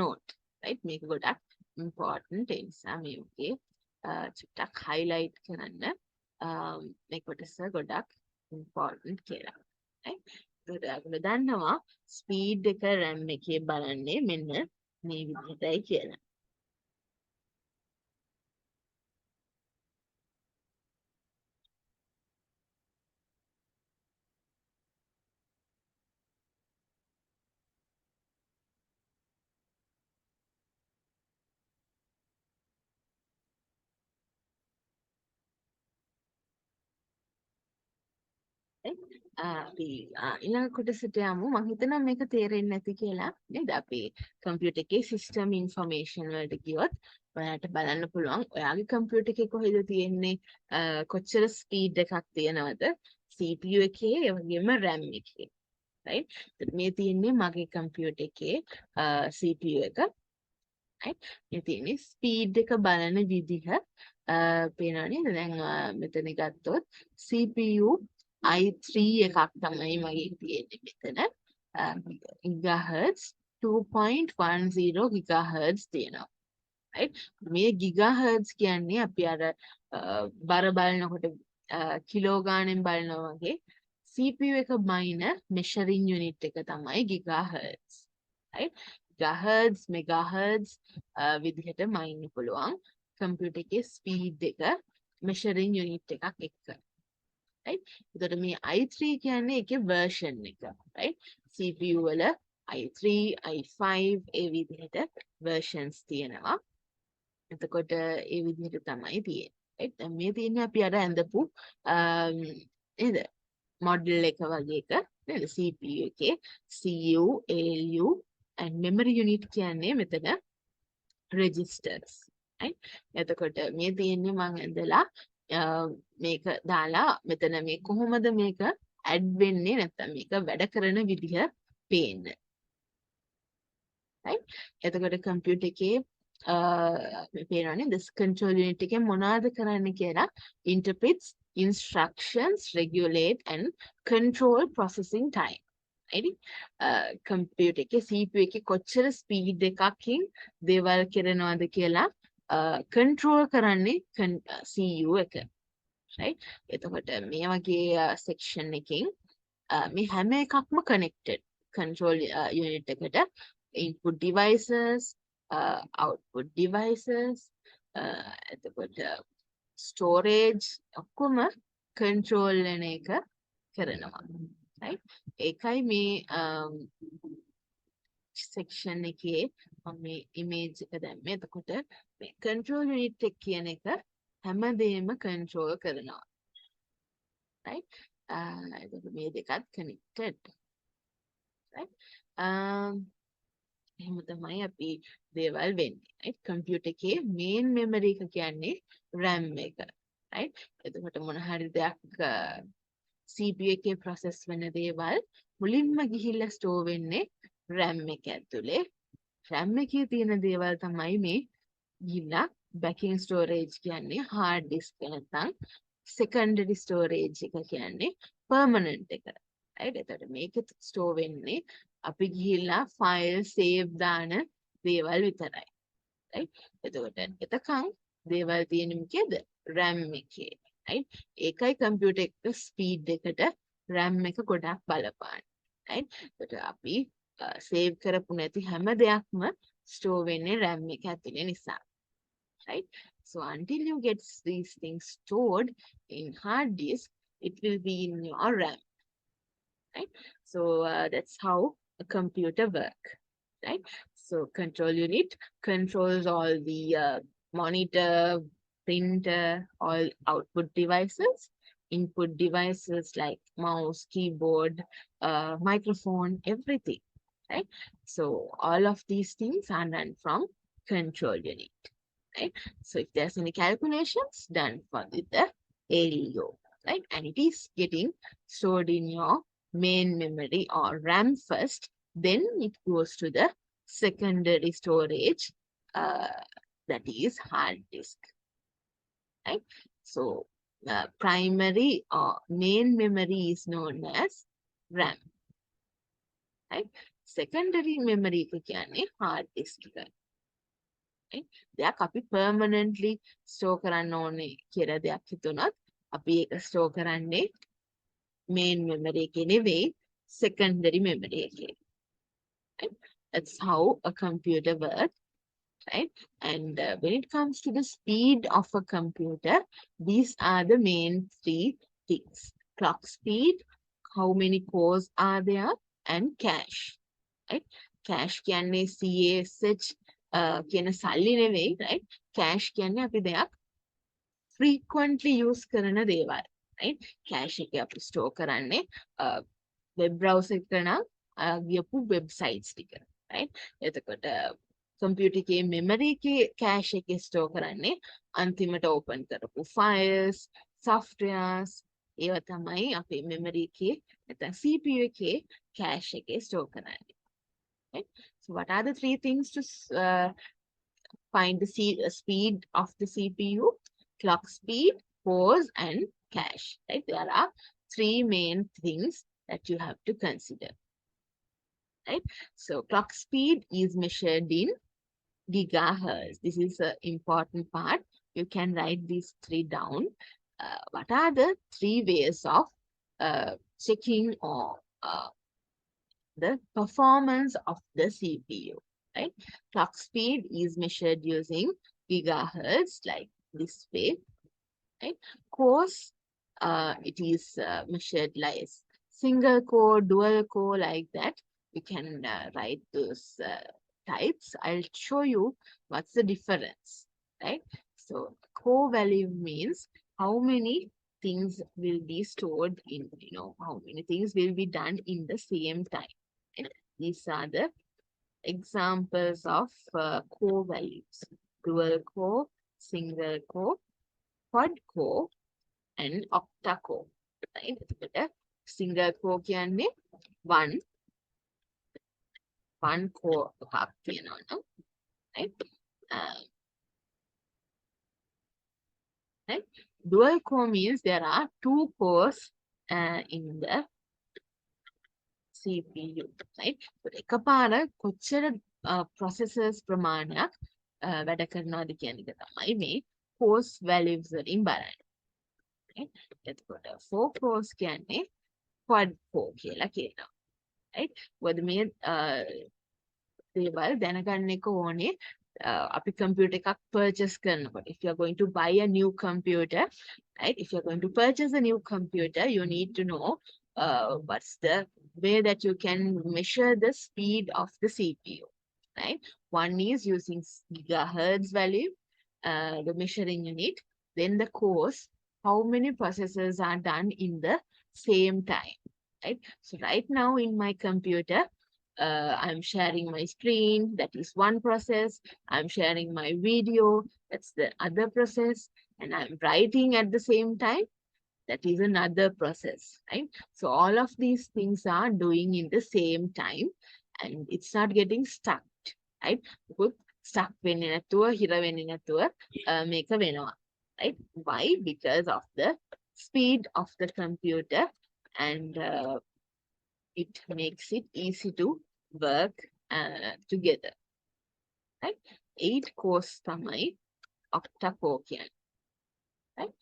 note. Right? Make a good important exam. Okay. චුට්ටක් highlight කරන්න මේ කොටස ගොඩක් important කියලා. right? ඒකට දන්නවා speed එක RAM එකේ බලන්නේ මෙන්න මේ විදිහටයි කියලා. අපි ඊළඟ කොටසට යමු. මම හිතනවා මේක තේරෙන්නේ නැති කියලා නේද? අපි කම්පියුටර් එකේ සිස්ටම් ඉන්ෆර්මේෂන් වලට ගියොත් ඔයාලට බලන්න පුළුවන් ඔයාගේ කම්පියුටර් එකේ කොහෙද තියෙන්නේ කොච්චර ස්පීඩ් එකක් තියෙනවද CPU එකේ ඒ වගේම RAM එකේ. right? මේ තියෙන්නේ මගේ කම්පියුටර් එකේ CPU එක. right? මේ තියෙන්නේ ස්පීඩ් එක බලන විදිහ පේනවා නේද? දැන් මෙතන ගත්තොත් CPU i3 එකක් තමයි මගේ තියෙන්නේ මෙතන. gigahertz 2.10 gigahertz තියෙනවා. right? මේ gigahertz කියන්නේ අපි අර බර බලනකොට කිලෝ ගානෙන් බලනවා වගේ CPU එක මයින measuring unit එක තමයි gigahertz. right? gigahertz megahertz විදිහට මයින්න පුළුවන් කම්පියුටර් එකේ ස්පීඩ් එක measuring unit එකක් එක්ක. right? එතකොට මේ i3 කියන්නේ ඒකේ version එක. right? CPU වල i3, i5 ඒ විදිහට versions තියෙනවා. එතකොට ඒ විදිහට තමයි තියෙන්නේ. right? දැන් මේ තියෙන්නේ අපි අර ඇඳපු නේද? model එක වගේ එක නේද? CPU එකේ CU, ALU and memory unit කියන්නේ මෙතන registers. right? එතකොට මේ තියෙන්නේ මම ඇඳලා මේක දාලා මෙතන මේ කොහොමද මේක ඇඩ් වෙන්නේ නැත්නම් මේක වැඩ කරන විදිහ පේන්න. right? එතකොට කම්පියුටර් එකේ පේනවනේ this control unit එකෙන් මොනවද කරන්න කියලා interprets instructions, regulate and control processing time. right? Computer එකේ CPU එකේ කොච්චර ස්පීඩ් එකකින් දේවල් කරනවද කියලා control කරන්නේ CPU එක. right? එතකොට මේ වගේ section එකකින් මේ හැම එකක්ම connected control unit එකට input devices, output devices, එතකොට storage ඔක්කොම control වෙන එක කරනවා. right? ඒකයි මේ section එකේ මේ image එක දැම්මේ. එතකොට මේ control unit එක කියන එක හැමදේම control කරනවා. right? එතකොට මේ දෙකත් connected. right? එහෙම තමයි අපි දේවල් වෙන්නේ. right? කම්පියුටර් එකේ main memory එක කියන්නේ RAM එක. right? එතකොට මොන හරි දෙයක් CPU එකේ process වෙන දේවල් මුලින්ම ගිහිල්ලා store වෙන්නේ RAM එක ඇතුලේ. RAM එකේ තියෙන දේවල් තමයි මේ ගිහිල්ලා backing storage කියන්නේ hard disk එක නැත්නම් secondary storage එක කියන්නේ permanent එක. right? එතකොට මේක store වෙන්නේ අපි ගිහිල්ලා file save දාන දේවල් විතරයි. right? එතකොට එතකන් දේවල් තියෙන්නේ මොකේද? RAM එකේ. right? ඒකයි computer එක speed එකට RAM එක ගොඩක් බලපාන්නේ. right? එතකොට අපි save කරපු නැති හැම දෙයක්ම store වෙන්නේ RAM එක ඇතුලේ නිසා. right? So until you get these things stored in hard disk, it will be in your RAM, right? So that's how a computer work, right? So control unit controls all the monitor, printer, all output devices, input devices like mouse, keyboard, microphone, everything, right? So all of these things are done from control unit. Right? So if there's any calculations done with the ALU, right? And it is getting stored in your main memory or RAM first, then it goes to the secondary storage, uh, that is hard disk, right? So primary or main memory is known as RAM, right? Secondary memory එක කියන්නේ hard disk එක. දෙයක් අපි permanently store කරන්න ඕනේ කියලා දෙයක් හිතුණත් අපි ඒක store කරන්නේ main memory එකේ නෙවෙයි secondary memory එකේ. Right? That's how a computer works, right? And when it comes to the speed of a computer, these are the main three things: clock speed, how many cores are there, and cache. Right? Cache කියන්නේ CASH කියන සල්ලි නෙවෙයි, right? Cache කියන්නේ අපි දෙයක් frequently use කරන දේවල්, right? Cache එක අපි store කරන්නේ web browser එක නම් ගියපු websites ටික, right? එතකොට computer එකේ memory එකේ cache එක store කරන්නේ අන්තිමට open කරපු files, softwares, ඒවා තමයි අපේ memory එකේ නැත්නම් CPU එකේ cache එකේ store කරන්නේ. Right? So what are the three things to find the speed of the CPU? Clock speed, pause, and cache. Right? There are three main things that you have to consider. Right? So clock speed is measured in gigahertz. This is an important part. You can write these three down. What are the three ways of checking or the performance of the CPU, right? Clock speed is measured using gigahertz, like this way, right? Cores, it is measured like single core, dual core, like that. You can write those types. I'll show you what's the difference, right? So core value means how many things will be stored in, how many things will be done in the same time. These are the examples of core values: dual core, single core, quad core, and octa core. Right? Single core කියන්නේ one core එකක් තියෙනවා. Right? Right? Dual core means there are two cores in the CPU, right? එකපාර කොච්චර processors ප්‍රමාණයක් වැඩ කරනවද කියන එක තමයි මේ cores values වලින් බලන්නේ. right? එතකොට 4 cores කියන්නේ quad core කියලා කියනවා. right? මොකද මේ දේවල් දැනගන්න එක ඕනේ අපි computer එකක් purchase කරනකොට. If you are going to buy a new computer, right? If you are going to purchase a new computer, you need to know what's the way that you can measure the speed of the CPU, right? One is using gigahertz value, the measuring unit, then the cores, how many processes are done in the same time, right? So right now in my computer, I'm sharing my screen, that is one process. I'm sharing my video, that's the other process. And I'm writing at the same time, that is another process, right? So all of these things are doing in the same time and it's not getting stuck, right? Because stuck වෙන්නේ නැතුව හිර වෙන්නේ නැතුව මේක වෙනවා, right? Why? Because of the speed of the computer, and it makes it easy to work together, right? 8 cores තමයි octa core කියන්නේ, right?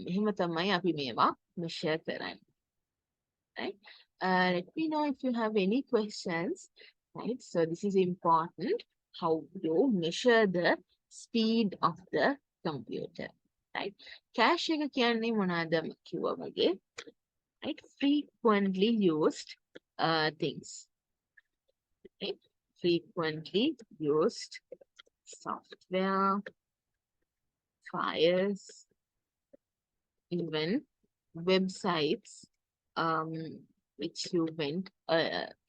එහෙම තමයි අපි මේවා measure කරන්නේ, right? Let me know if you have any questions, right? So this is important, how you measure the speed of the computer, right? Cache එක කියන්නේ මොනවාද කිව්වා වගේ, right? Frequently used things, right? Frequently used software, files, even websites, um, which you went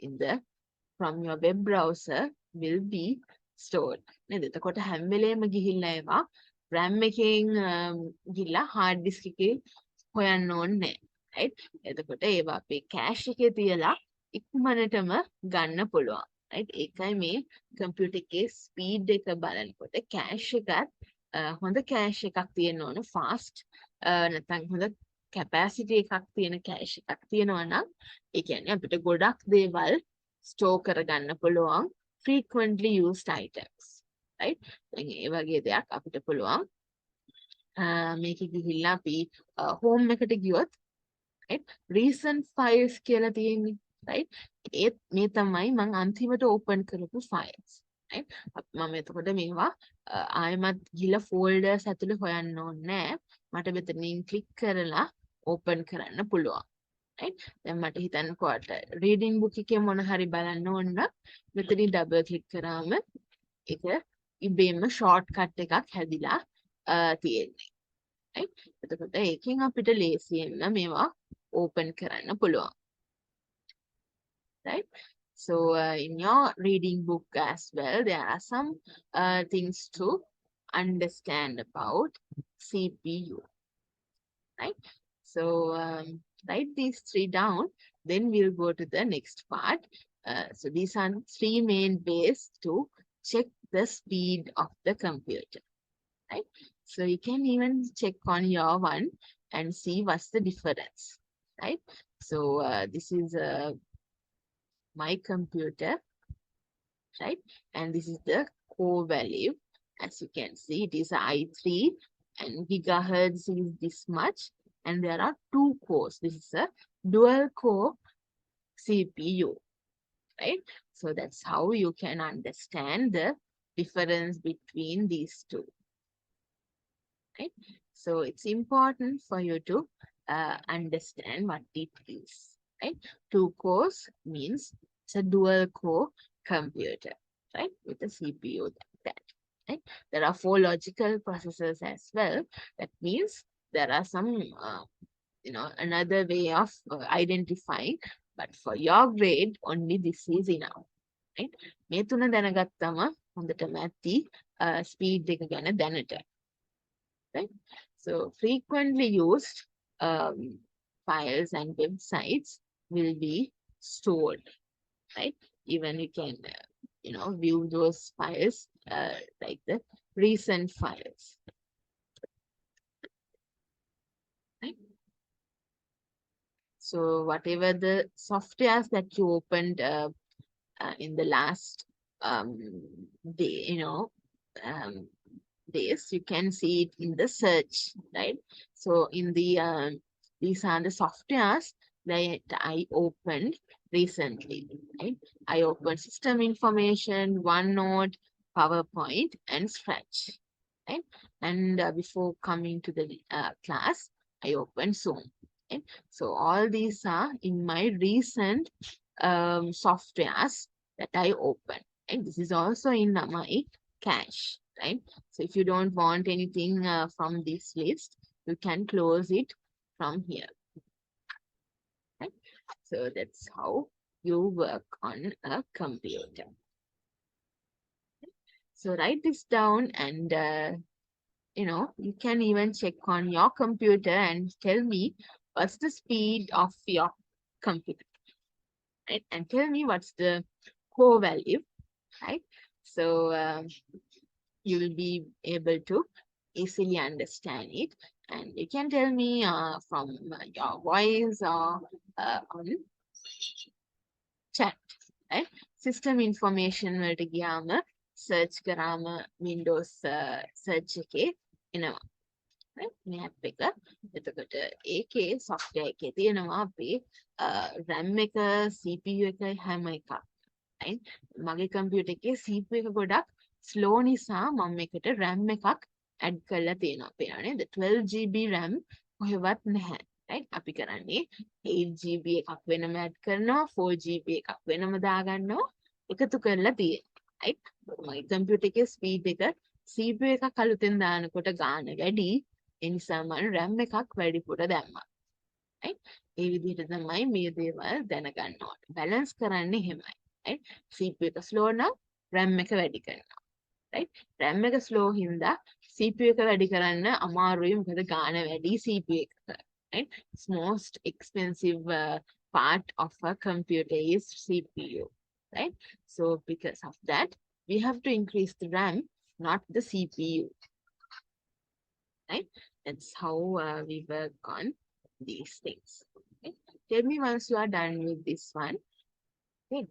in the from your web browser will be stored. නේද? එතකොට හැම වෙලේම ගිහිල්ලා ඒවා RAM එකෙන් ගිහිල්ලා hard disk එකේ හොයන්න ඕනේ නැහැ. right? එතකොට ඒවා අපේ cache එකේ තියලා ඉක්මනටම ගන්න පුළුවන්. right? ඒකයි මේ computer එකේ speed එක බලනකොට cache එකත් හොඳ cache එකක් තියෙන්න ඕන, fast නැත්නම් හොඳ capacity එකක් තියෙන cache එකක් තියෙනවා නම් ඒ කියන්නේ අපිට ගොඩක් දේවල් store කරගන්න පුළුවන් frequently used items, right? දැන් ඒ වගේ දෙයක් අපිට පුළුවන් මේක ගිහිල්ලා අපි home එකට ගියොත්, right? recent files කියලා තියෙන්නේ, right? ඒත් මේ තමයි මම අන්තිමට open කරපු files, right? මම එතකොට මේවා ආයෙමත් ගිහලා folders ඇතුලේ හොයන්න ඕනේ නැහැ. මට මෙතනින් click කරලා open කරන්න පුළුවන්. right? දැන් මට හිතන්නකෝ reading book එකේ මොන හරි බලන්න ඕන නම් මෙතනින් double click කරාම ඒක ඉබේම shortcut එකක් හැදිලා තියෙන්නේ. right? එතකොට ඒකෙන් අපිට ලේසියෙන්ම මේවා open කරන්න පුළුවන්. right? So in your reading book as well, there are some things to understand about CPU. right? So write these 3 down, then we'll go to the next part. So these are 3 main ways to check the speed of the computer, right? So you can even check on your one and see what's the difference, right? So this is my computer, right? And this is the core value. As you can see, it is i3 and gigahertz is this much. And there are 2 cores. This is a dual core CPU, right? So that's how you can understand the difference between these two, right? So it's important for you to understand what it is, right? 2 cores means it's a dual core computer, right? With a CPU like that, right? There are 4 logical processors as well. That means there are some another way of identifying, but for your grade only this is enough, right? මේ තුන දැනගත්තම හොඳටම ඇති speed එක ගැන දැනට, right? So frequently used files and websites will be stored, right? Even you can view those files like the recent files, right? So whatever the softwares that you opened in the last day, days, you can see it in the search, right? So in the these are the softwares that I opened recently, right? I opened System Information, OneNote, PowerPoint, and Scratch, right? And before coming to the class, I opened Zoom. Right? So all these are in my recent softwares that I opened. And this is also in my cache, right? So if you don't want anything from this list, you can close it from here, right? So that's how you work on a computer. So write this down, and you can even check on your computer and tell me what's the speed of your computer, right? And tell me what's the core value, right? So you will be able to easily understand it. And you can tell me from your voice or on chat, right? System information වලට ගියාම search කරාම Windows search එකේ එනවා. right? මේ app එක. එතකොට ඒකේ software එකේ තියෙනවා අපේ RAM එක, CPU එක හැම එකක්. right? මගේ computer එකේ CPU එක ගොඩක් slow නිසා මම මේකට RAM එකක් add කරලා තියෙනවා. පේනවා නේද? 12 GB RAM කොහෙවත් නැහැ. right? අපි කරන්නේ 8 GB එකක් වෙනම add කරනවා, 4 GB එකක් වෙනම දාගන්නවා, එකතු කරලා තියෙනවා. right? මගේ computer එකේ speed එක CPU එකක් අලුතෙන් දානකොට ගාන වැඩි. ඒ නිසා මම RAM එකක් වැඩිපුර දැම්මා. right? ඒ විදිහට තමයි මේ දේවල් දැනගන්න ඕනේ. balance කරන්නේ එහෙමයි. right? CPU එක slow නම් RAM එක වැඩි කරනවා. right? RAM එක slow හින්දා CPU එක වැඩි කරන්න අමාරුයි මොකද ගාන වැඩි CPU එකක. right? It's most expensive part of a computer is CPU. right? So because of that, we have to increase the RAM, not the CPU. right? That's how we work on these things. Okay? Tell me once you are done with this one. Okay.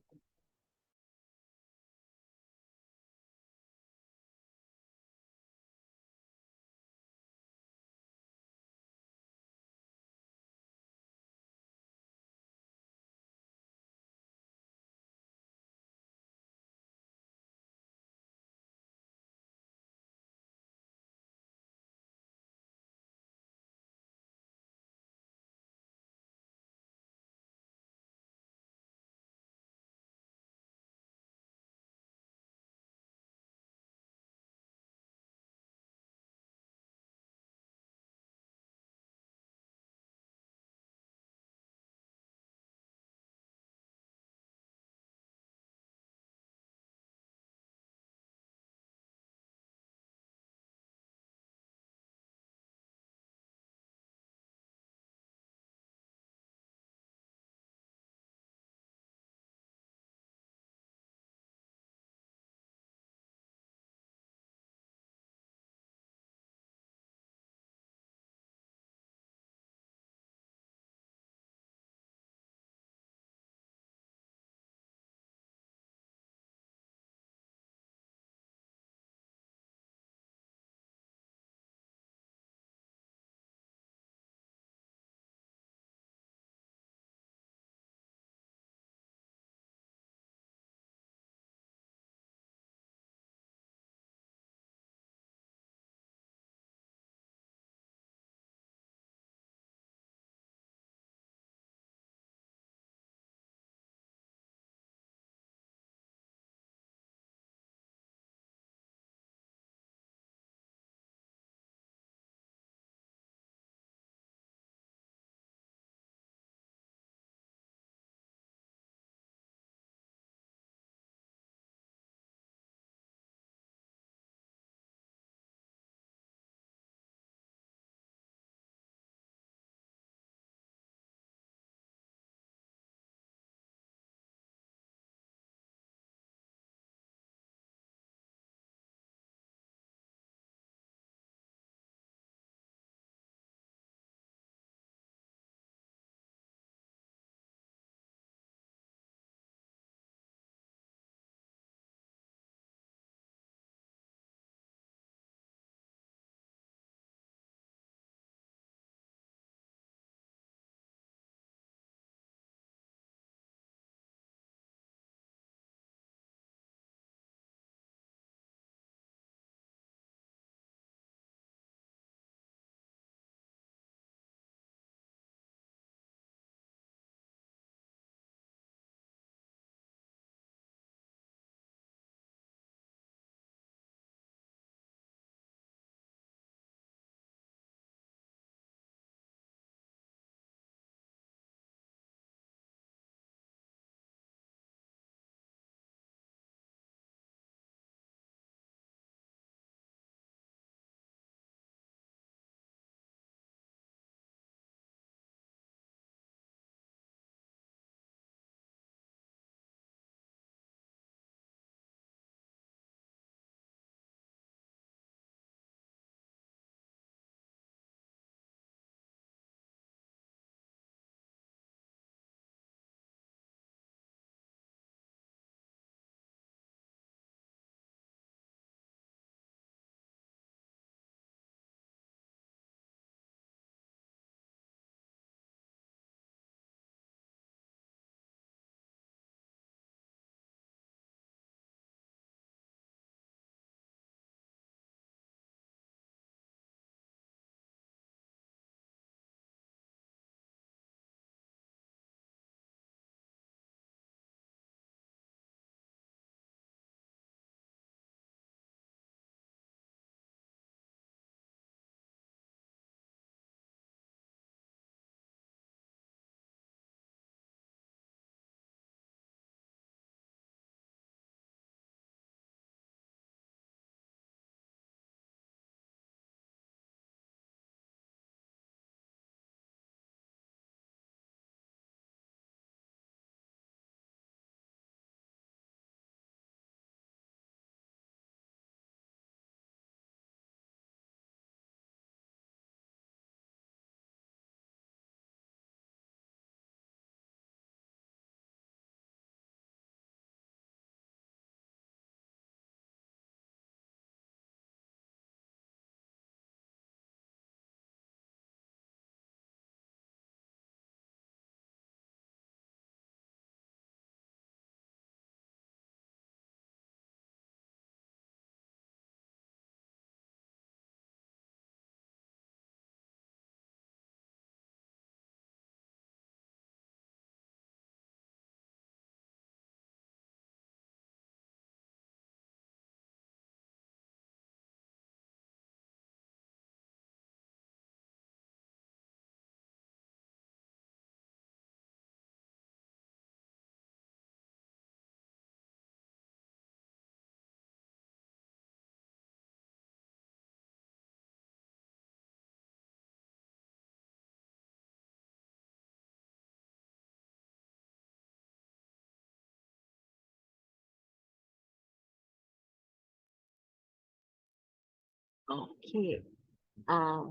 Okay.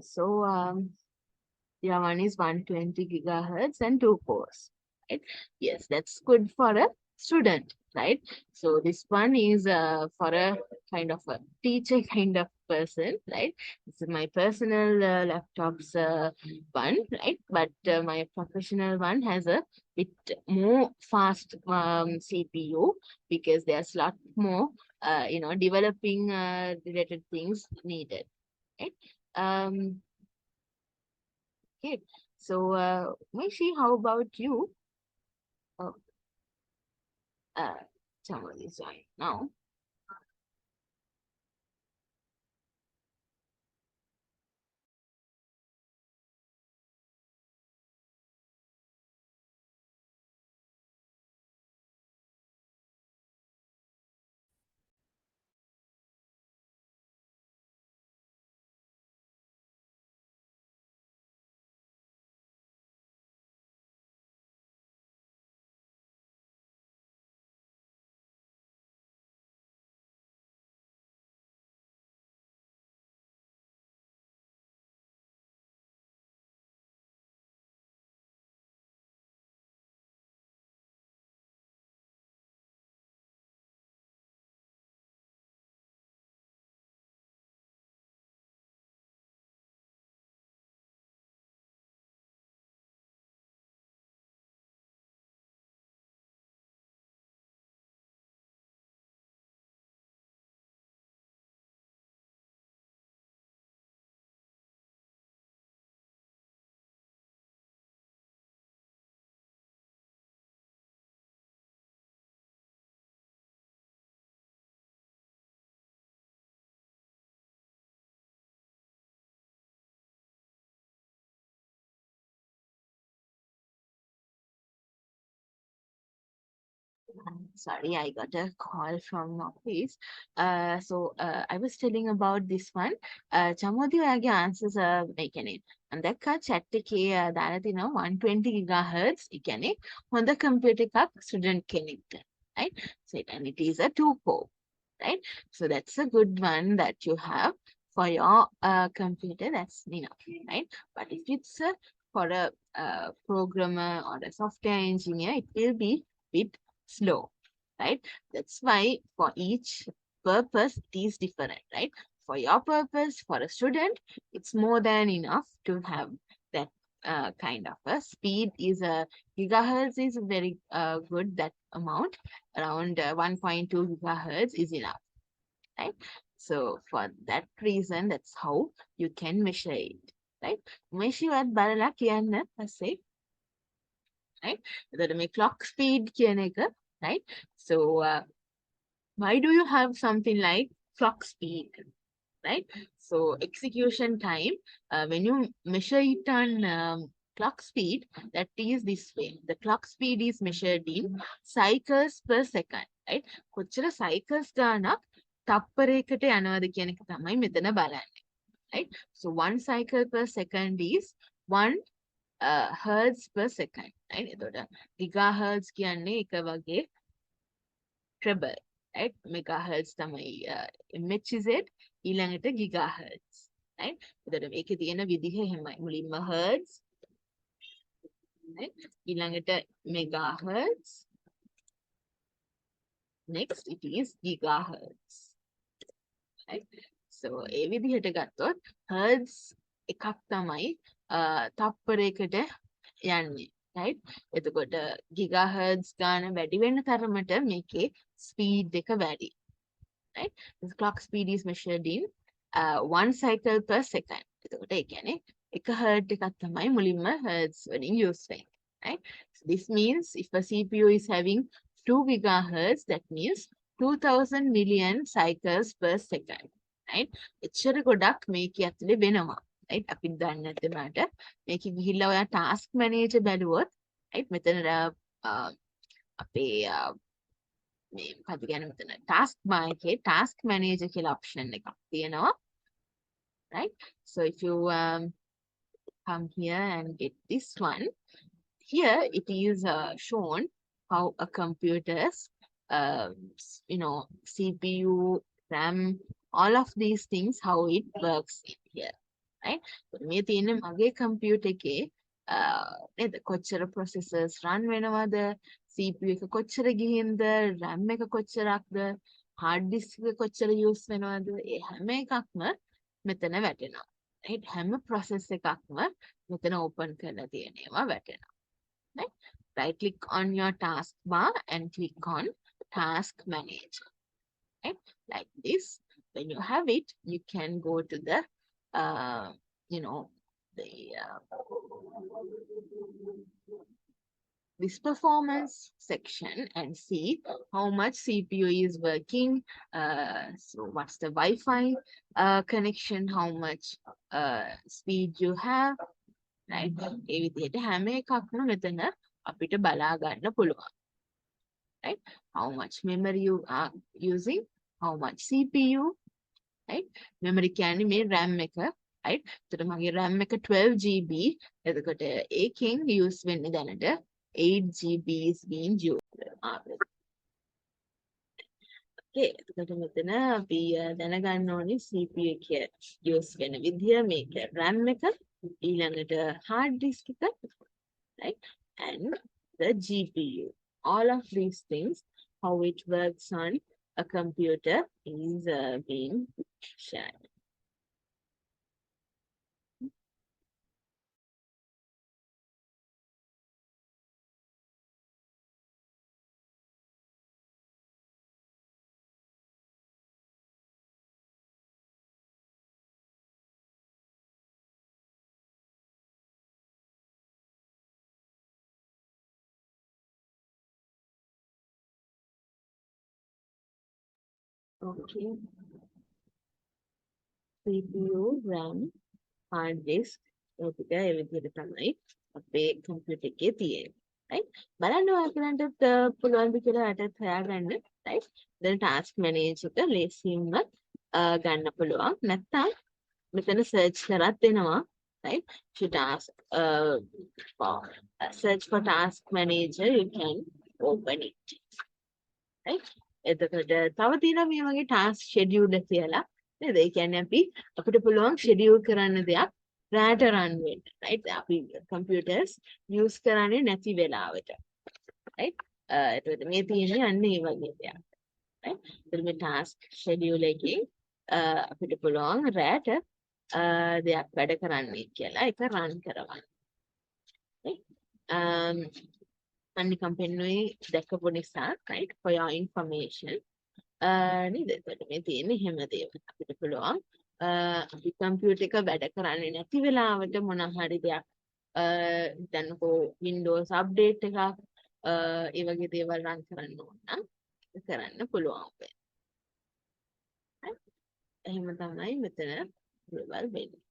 So yeah, one is 120 gigahertz and two cores. Right? Yes, that's good for a student, right? So this one is for a kind of a teacher kind of person, right? This is my personal laptop's one, right? But my professional one has a bit more fast CPU because there's a lot more, developing related things needed, right? Um, Okay. So, Mishi, how about you? Oh, uh, someone is joining now. Sorry, I got a call from office. I was telling about this one. Chamodi ඔයාගේ answers මේ කියන්නේ මම දැක්කා chat එකේ දාලා තිනවා 120 gigahertz ඒ කියන්නේ හොඳ computer එකක් student කෙනෙක්ට. Right? So and it is a two core. Right? So that's a good one that you have for your computer. That's enough, right? But if it's for a programmer or a software engineer, it will be bit slow, right? That's why for each purpose it is different, right? For your purpose, for a student, it's more than enough to have that kind of a speed is a gigahertz is very good that amount around 1.2 gigahertz is enough, right? So for that reason, that's how you can measure it, right? මෙෂිවත් බලලා කියන්න පස්සේ, right? එතකොට මේ clock speed කියන එක, right? So why do you have something like clock speed, right? So execution time, when you measure it on clock speed, that is this way. The clock speed is measured in cycles per second, right? කොච්චර cycles ගානක් තප්පරයකට යනවද කියන එක තමයි මෙතන බලන්නේ, right? So one cycle per second is one hertz per second, right? එතකොට gigahertz කියන්නේ එක වගේ treble, right? Megahertz තමයි MHz ඊළඟට gigahertz, right? එතකොට මේකේ තියෙන විදිහ එහෙමයි. මුලින්ම hertz, right? ඊළඟට megahertz, next it is gigahertz, right? So ඒ විදිහට ගත්තොත් hertz එකක් තමයි තප්පරයකට යන්නේ, right? එතකොට gigahertz ගාන වැඩි වෙන තරමට මේකේ speed එක වැඩි. Right? The clock speed is measured in one cycle per second. එතකොට ඒ කියන්නේ එක hertz එකක් තමයි මුලින්ම hertz වලින් use වෙන්නේ. Right? So this means if a CPU is having 2 gigahertz, that means 2000 million cycles per second. Right? එච්චර ගොඩක් මේකේ ඇතුලේ වෙනවා. Right? අපි දන්නේ නැතිවට මේකේ ගිහිල්ලා ඔයා task manager බැලුවොත්, right? මෙතන අපේ මේ මොකද කියන්නේ මෙතන task bar එකේ task manager කියලා option එකක් තියෙනවා, right? So if you come here and get this one, here it is shown how a computer's CPU, RAM, all of these things how it works in here, right? මේ තියෙන මගේ computer එකේ නේද කොච්චර processors run වෙනවද, CPU එක කොච්චර ගිහින්ද, RAM එක කොච්චරක්ද, hard disk එක කොච්චර use වෙනවද, ඒ හැම එකක්ම මෙතන වැටෙනවා, right? හැම process එකක්ම මෙතන open කරලා තියෙනවා වැටෙනවා, right? Right click on your taskbar and click on task manager, right? Like this. When you have it, you can go to the you know the this performance section and see how much CPU is working. So what's the Wi-Fi connection, how much speed you have, right? ඒ විදිහට හැම එකක්ම මෙතන අපිට බලා ගන්න පුළුවන්, right? How much memory you are using, how much CPU, right? Memory කියන්නේ මේ RAM එක, right? එතකොට මගේ RAM එක 12 GB. එතකොට ඒකෙන් use වෙන්නේ දැනට 8 GB is being used. Okay, එතකොට මෙතන අපි දැනගන්න ඕනේ CPU එක use වෙන විදිය, මේක RAM එක, ඊළඟට hard disk එක, right? And the GPU. All of these things, how it works on a computer is being shared. Okay. CPU, RAM, hard disk, ඒ ටික ඒ විදිහට තමයි අපේ computer එකේ තියෙන්නේ, right? බලන්න ඔයාලට පුළුවන්ද කියලා අටත් හොයාගන්න, right? දැන් task manager එක ලේසියෙන්ම ගන්න පුළුවන්. නැත්නම් මෙතන search කරත් එනවා, right? If you search for task manager, you can open it, right? එතකොට තව තියෙනවා මේ වගේ task scheduler කියලා නේද? ඒ කියන්නේ අපිට පුළුවන් schedule කරන්න දෙයක් රැට run වෙන්න, right? අපි computers use කරන්නේ නැති වෙලාවට, right? එතකොට මේ තියෙන්නේ අන්න ඒ වගේ දෙයක්, right? එතකොට මේ task scheduler එකේ අපිට පුළුවන් රැට දෙයක් වැඩ කරන්නේ කියලා ඒක run කරවන්න, right? අනිකම් පෙන්නුවේ දැකපු නිසා, right? For your information. නේද? එතකොට මේ තියෙන්නේ හැම දේම අපිට පුළුවන් අපි කම්පියුටර් එක වැඩ කරන්නේ නැති වෙලාවට මොන හරි දෙයක් දැන්කෝ Windows update එකක් ඒ වගේ දේවල් run කරන්න ඕන නම් කරන්න පුළුවන් වෙයි. එහෙම තමයි මෙතන දේවල් වෙන්නේ.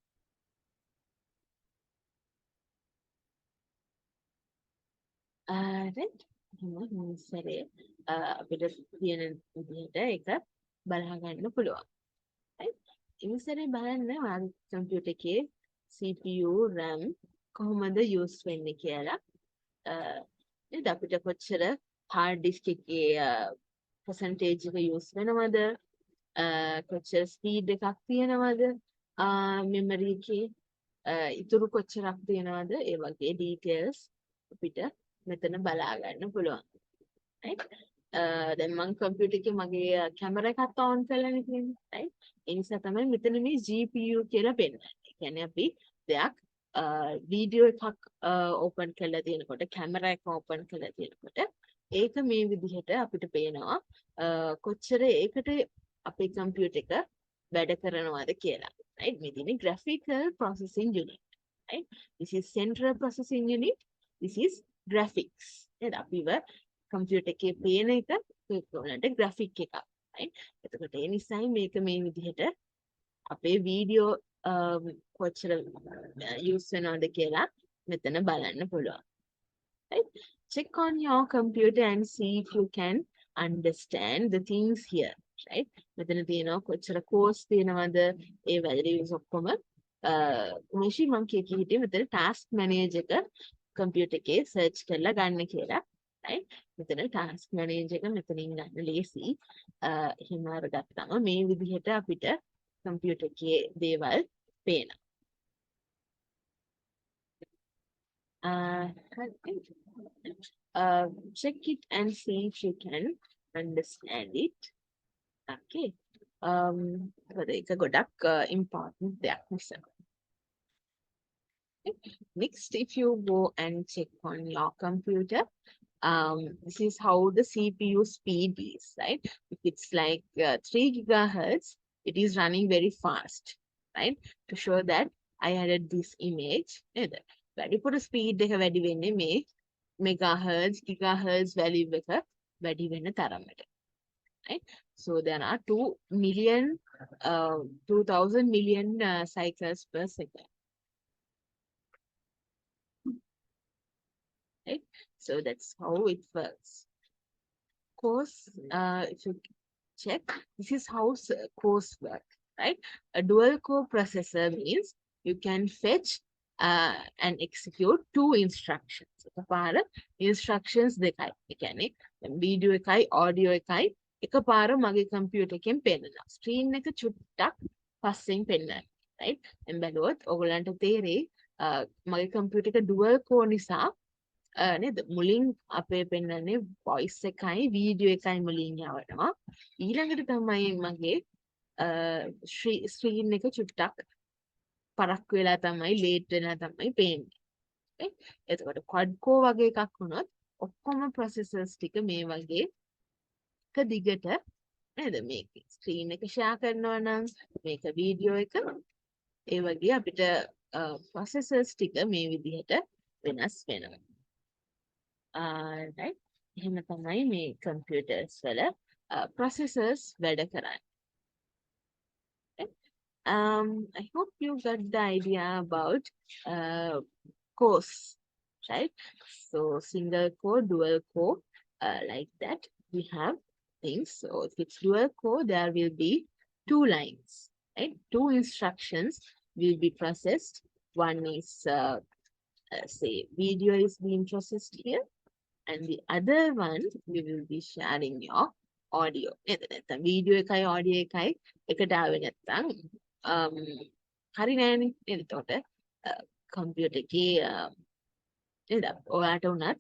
right? එහෙනම් සරේ අපිට තියෙන විදිහට ඒක බලා ගන්න පුළුවන්. right? ඉතින් බලන්න ඔයාගේ කම්පියුටර් එකේ CPU, RAM කොහොමද use වෙන්නේ කියලා. නේද? අපිට කොච්චර hard disk එකේ percentage එක use වෙනවද? කොච්චර speed එකක් තියෙනවද? memory එකේ ඉතුරු කොච්චරක් තියෙනවද? ඒ වගේ details අපිට මෙතන බලා ගන්න පුළුවන්. right? දැන් මම කම්පියුටර් එකේ මගේ කැමරා එකත් on කරලානේ තියෙන්නේ, right? ඒ නිසා තමයි මෙතන මේ GPU කියලා පෙන්නන්නේ. ඒ කියන්නේ අපි දෙයක් වීඩියෝ එකක් ඕපන් කරලා තියෙනකොට, කැමරා එක ඕපන් කරලා තියෙනකොට ඒක මේ විදිහට අපිට පේනවා කොච්චර ඒකට අපේ කම්පියුටර් එක වැඩ කරනවද කියලා, right? මේ තියෙන්නේ graphical processing unit, right? This is central processing unit, this is graphics. නේද? අපිව කම්පියුටර් එකේ පේන එක ඒකවලට graphic එකක්, right? එතකොට ඒ නිසායි මේක මේ විදිහට අපේ වීඩියෝ කොච්චර use වෙනවද කියලා මෙතන බලන්න පුළුවන්. Right? Check on your computer and see if you can understand the things here. Right? මෙතන තියෙනවා කොච්චර course තියෙනවද, ඒ values ඔක්කොම මොෂි මම කිය හිටියේ මෙතන task manager එක computer එකේ search කරලා ගන්න කියලා. right? මෙතන task manager එක මෙතනින් ගන්න ලේසි. එහෙම අරගත්තාම මේ විදිහට අපිට computer එකේ දේවල් පේනවා. Check it and see if you can understand it. Okay. ඒක ගොඩක් important දෙයක් නිසා. Next, if you go and check on your computer, this is how the CPU speed is, right? If it's like 3 gigahertz, it is running very fast, right? To show that I added this image. වැඩිපුර speed එක වැඩි වෙන්නේ මේ megahertz, gigahertz value එක වැඩි වෙන තරමට, right? So there are 2000 million cycles per second, right? So that's how it works. Course, if you check, this is how cores work, right? A dual core processor means you can fetch and execute two instructions. එකපාර instructions දෙකයි. ඒ කියන්නේ video එකයි audio එකයි එකපාර මගේ computer එකෙන් පෙන්නනවා. screen එක චුට්ටක් පස්සෙන් පෙන්නනවා, right? දැන් බැලුවොත් ඔයගලන්ට තේරෙයි මගේ computer එක dual core නිසා නේද මුලින් අපේ පෙන්නන්නේ voice එකයි video එකයි මුලින් යවනවා. ඊළඟට තමයි මගේ screen එක චුට්ටක් පරක්කු වෙලා තමයි late වෙලා තමයි පේන්නේ. එතකොට quad core වගේ එකක් වුණොත් ඔක්කොම processors ටික මේ වගේ එක දිගට නේද මේක screen එක share කරනවා නම් මේක video එක ඒ වගේ අපිට processors ටික මේ විදිහට වෙනස් වෙනවා. right? එහෙම තමයි මේ computers වල processors වැඩ කරන්නේ. I hope you got the idea about cores, right? So single core, dual core, like that we have things. So if it's dual core, there will be two lines, right? Two instructions will be processed. One is say video is being processed here, and the other one we will be sharing your audio. නැත්නම් video එකයි audio එකයි එකට ආවේ නැත්නම් හරි නෑනේ නේද? එතකොට computer එකේ නේද ඔයාට උනත්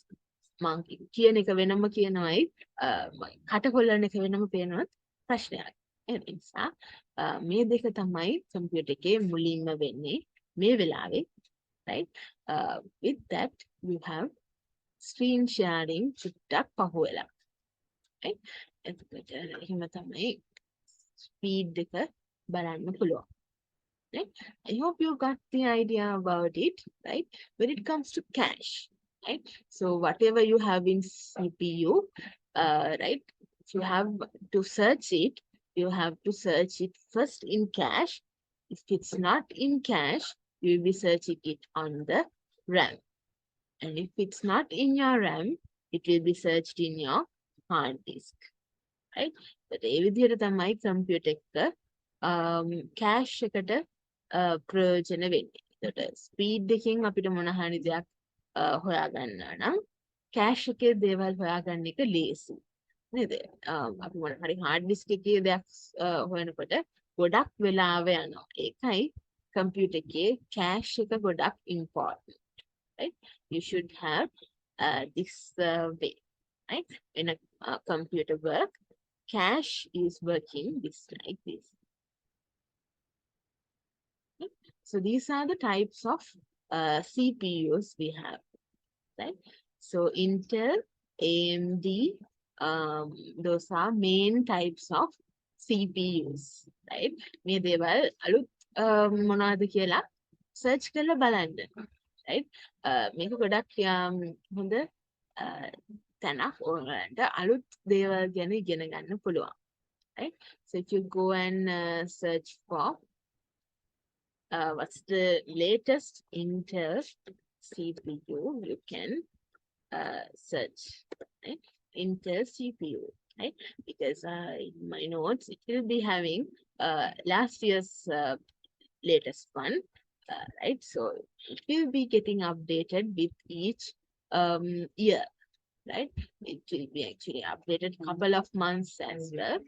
මං කියන එක වෙනම කියනවායි කට කොල්ලන එක වෙනම පේනවත් ප්‍රශ්නයක්. ඒ නිසා මේ දෙක තමයි computer එකේ මුලින්ම වෙන්නේ මේ වෙලාවේ, right? With that you have screen sharing චුට්ටක් පහුවෙලා, right? එතකොට එහෙම තමයි speed එක බලන්න පුළුවන්. Right? I hope you got the idea about it, right? When it comes to cache, right? So whatever you have in CPU, right? If you have to search it, you have to search it first in cache. If it's not in cache, you will be searching it on the RAM. And if it's not in your RAM, it will be searched in your hard disk, right? But ඒ විදිහට තමයි computer එක cache එකට ප්‍රයෝජන වෙන්නේ. ඒකට speed එකෙන් අපිට මොන හරි දෙයක් හොයාගන්න නම් කෑෂ් එකේ දේවල් හොයාගන්න එක ලේසි. නේද? අපි මොන හරි hard disk එකේ දෙයක් හොයනකොට ගොඩක් වෙලාව යනවා. ඒකයි computer එකේ cache එක ගොඩක් important, right? You should have this way, right? When a computer work, cache is working just like this. So these are the types of CPUs we have, right? So Intel, AMD, those are main types of CPUs, right? මේ දේවල් අලුත් මොනවද කියලා search කරලා බලන්න, right? මේක ගොඩක් හොඳ තැනක් ඔයාලට අලුත් දේවල් ගැන ඉගෙන ගන්න පුළුවන්, right? So if you go and search for what's the latest Intel CPU, you can search, right? Intel CPU, right? Because in my notes, it will be having last year's latest one, right? So it will be getting updated with each year, right? It will be actually updated couple of months as well.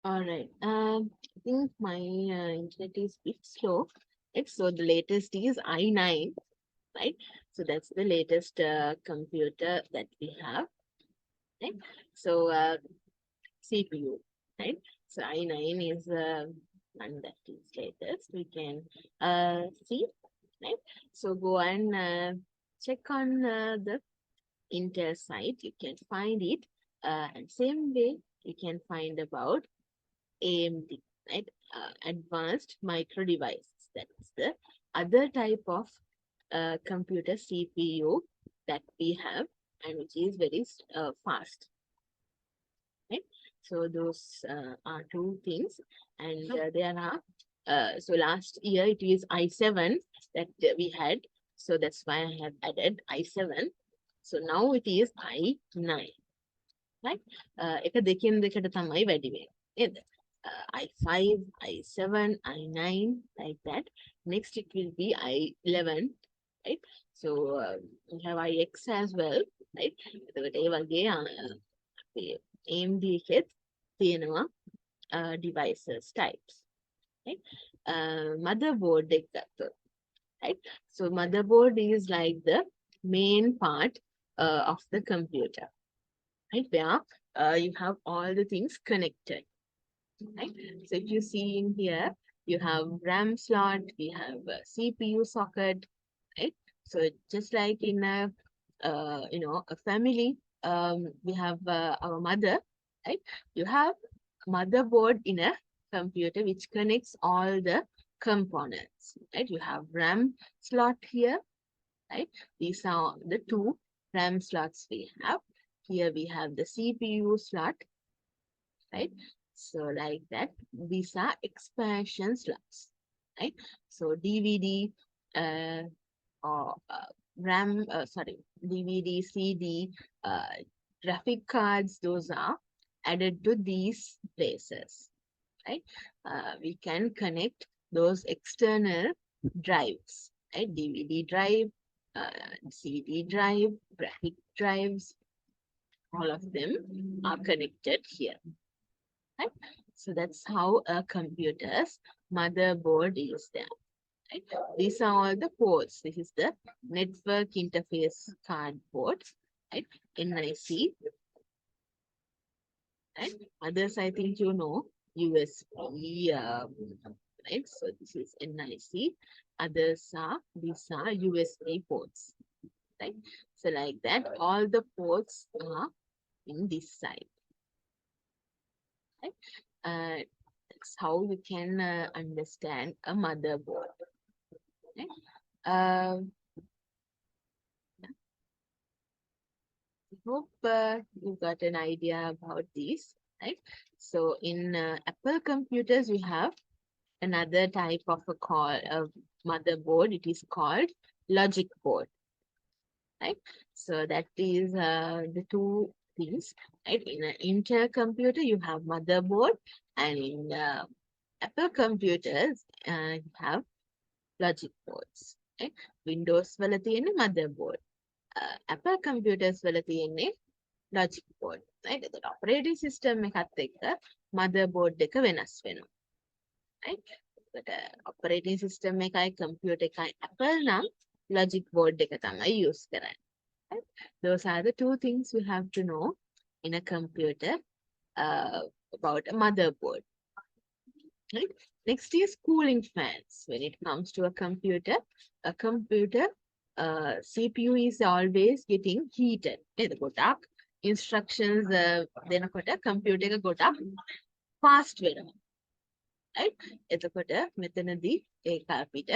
All right. I think my internet is a bit slow. Right? So the latest is i9, right? So that's the latest computer that we have, right? So CPU, right? So i9 is one that is latest. We can see, right? So go and check on the Intel site. You can find it. And same way, you can find about AMD, right? Advanced Micro Devices. That is the other type of computer CPU that we have, and which is very fast, right? So those are two things, and there are. So last year it is i7 that we had, so that's why I have added i7. So now it is i9, right? එක දෙකෙන් දෙකට තමයි වැඩි වෙන්නේ. නේද? I5, I7, I9, like that. Next, it will be I11, right? So, we have IX as well, right? එතකොට ඒ වගේ අපේ AMD එකෙත් තියෙනවා devices types, right? Motherboard එක ගත්තොත්, right? So, motherboard is like the main part of the computer, right? Where you have all the things connected, right? So if you see in here, you have RAM slot, we have a CPU socket, right? So just like in a a family, we have our mother, right? You have motherboard in a computer which connects all the components, right? You have RAM slot here, right? These are the two RAM slots we have. Here we have the CPU slot, right? So like that, these are expansion slots, right? So DVD or RAM, sorry, DVD, CD, Graphic cards, those are added to these places, right? We can connect those external drives, right? DVD drive, CD drive, graphic drives, all of them are connected here, right? So that's how a computer's motherboard is there, right? These are all the ports. This is the network interface card ports, right? NIC, right? Others, I think you know, USB, right? So this is NIC. Others are, these are USB ports, right? So like that, all the ports are in this side, right? That's how you can understand a motherboard, right? Um, I hope you got an idea about these, right? So in Apple computers, you have another type of a motherboard. It is called logic board, right? So that is the two things, right? In an Intel computer, you have motherboard, and in Apple computers, you have logic boards, right? Windows වල තියෙන motherboard. Apple computers වල තියෙන්නේ logic board, right? එතකොට operating system එකත් එක්ක motherboard එක වෙනස් වෙනවා, right? එතකොට operating system එකයි computer එකයි Apple නම් logic board එක තමයි use කරන්නේ. Right? Those are the two things you have to know in a computer about a motherboard. Right? Next is cooling fans. When it comes to a computer CPU is always getting heated. එතකොට instructions දෙනකොට computer එක ගොඩක් fast වෙනවා. right? එතකොට මෙතනදී ඒක අපිට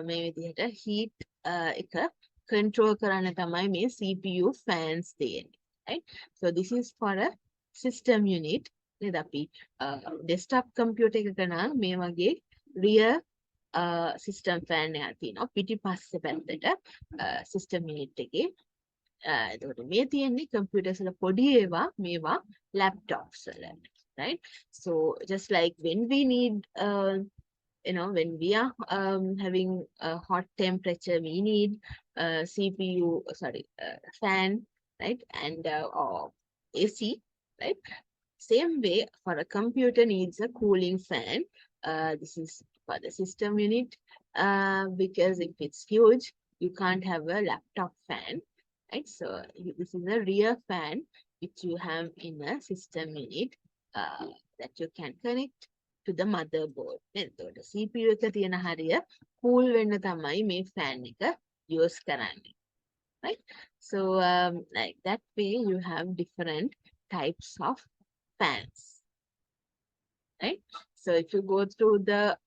මේ විදිහට heat එක control කරන්න තමයි මේ CPU fans තියෙන්නේ. Right? So this is for a system unit. නේද අපි desktop computer එකක නම් මේ වගේ rear system fan එකක් තියෙනවා. පිටිපස්සේ පැත්තට system unit එකේ එතකොට මේ තියෙන්නේ computers වල පොඩි ඒවා මේවා laptops වල. Right? So just like when we need when we are having a hot temperature, we need fan, right? And or AC, right? Same way, for a computer needs a cooling fan. This is for the system unit because if it's huge, you can't have a laptop fan, right? So this is a rear fan which you have in a system unit that you can connect to the motherboard. එතකොට CPU එක තියෙන හරිය cool වෙන්න තමයි මේ fan එක use කරන්නේ. Right? So like that way you have different types of fans. Right? So if you go through the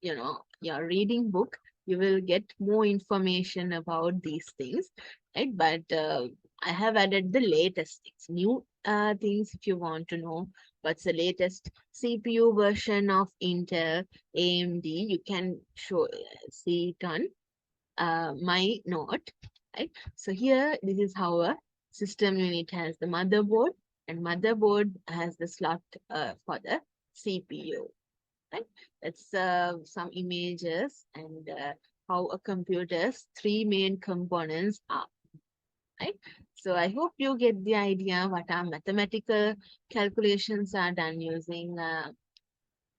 your reading book, you will get more information about these things, right? But I have added the latest things, new things. If you want to know what's the latest CPU version of Intel, AMD, you can see it on my note, right? So here, this is how a system unit has the motherboard, and motherboard has the slot for the CPU, right? That's some images and how a computer's three main components are, right? So I hope you get the idea what our mathematical calculations are done using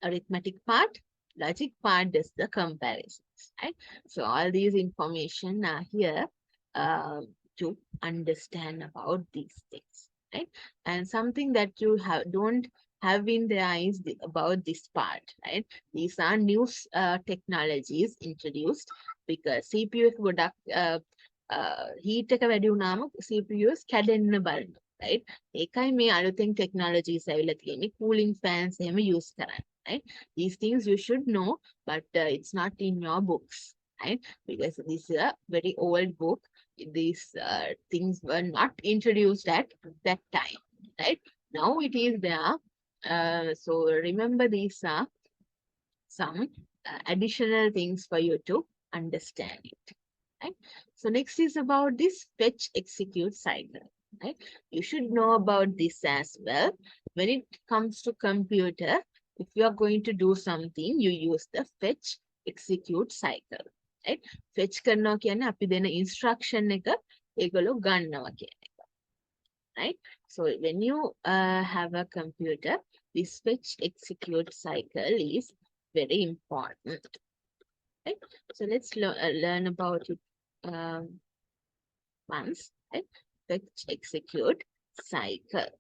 arithmetic part. Logic part does the comparisons, right? So all these information are here to understand about these things, right? And something that you don't have in the eyes about this part, right? These are new technologies introduced because CPU ගොඩක් heat එක වැඩි වුණාම CPUs කැඩෙන්න බලනවා, right? ඒකයි මේ අලුතෙන් technologies ඇවිල්ලා තියෙන්නේ cooling fans එහෙම use කරන්න, right? These things you should know, but it's not in your books, right? Because this is a very old book. These things were not introduced at that time, right? Now it is there. So remember these are some additional things for you to understand it, right? So next is about this fetch execute cycle. right? You should know about this as well. When it comes to computer, if you are going to do something, you use the fetch execute cycle, right? Fetch කරනවා කියන්නේ අපි දෙන instruction එක ඒගොල්ලෝ ගන්නවා කියන එක, right? So when you have a computer, this fetch execute cycle is very important, right? So let's learn about it once, right? Fetch execute cycle,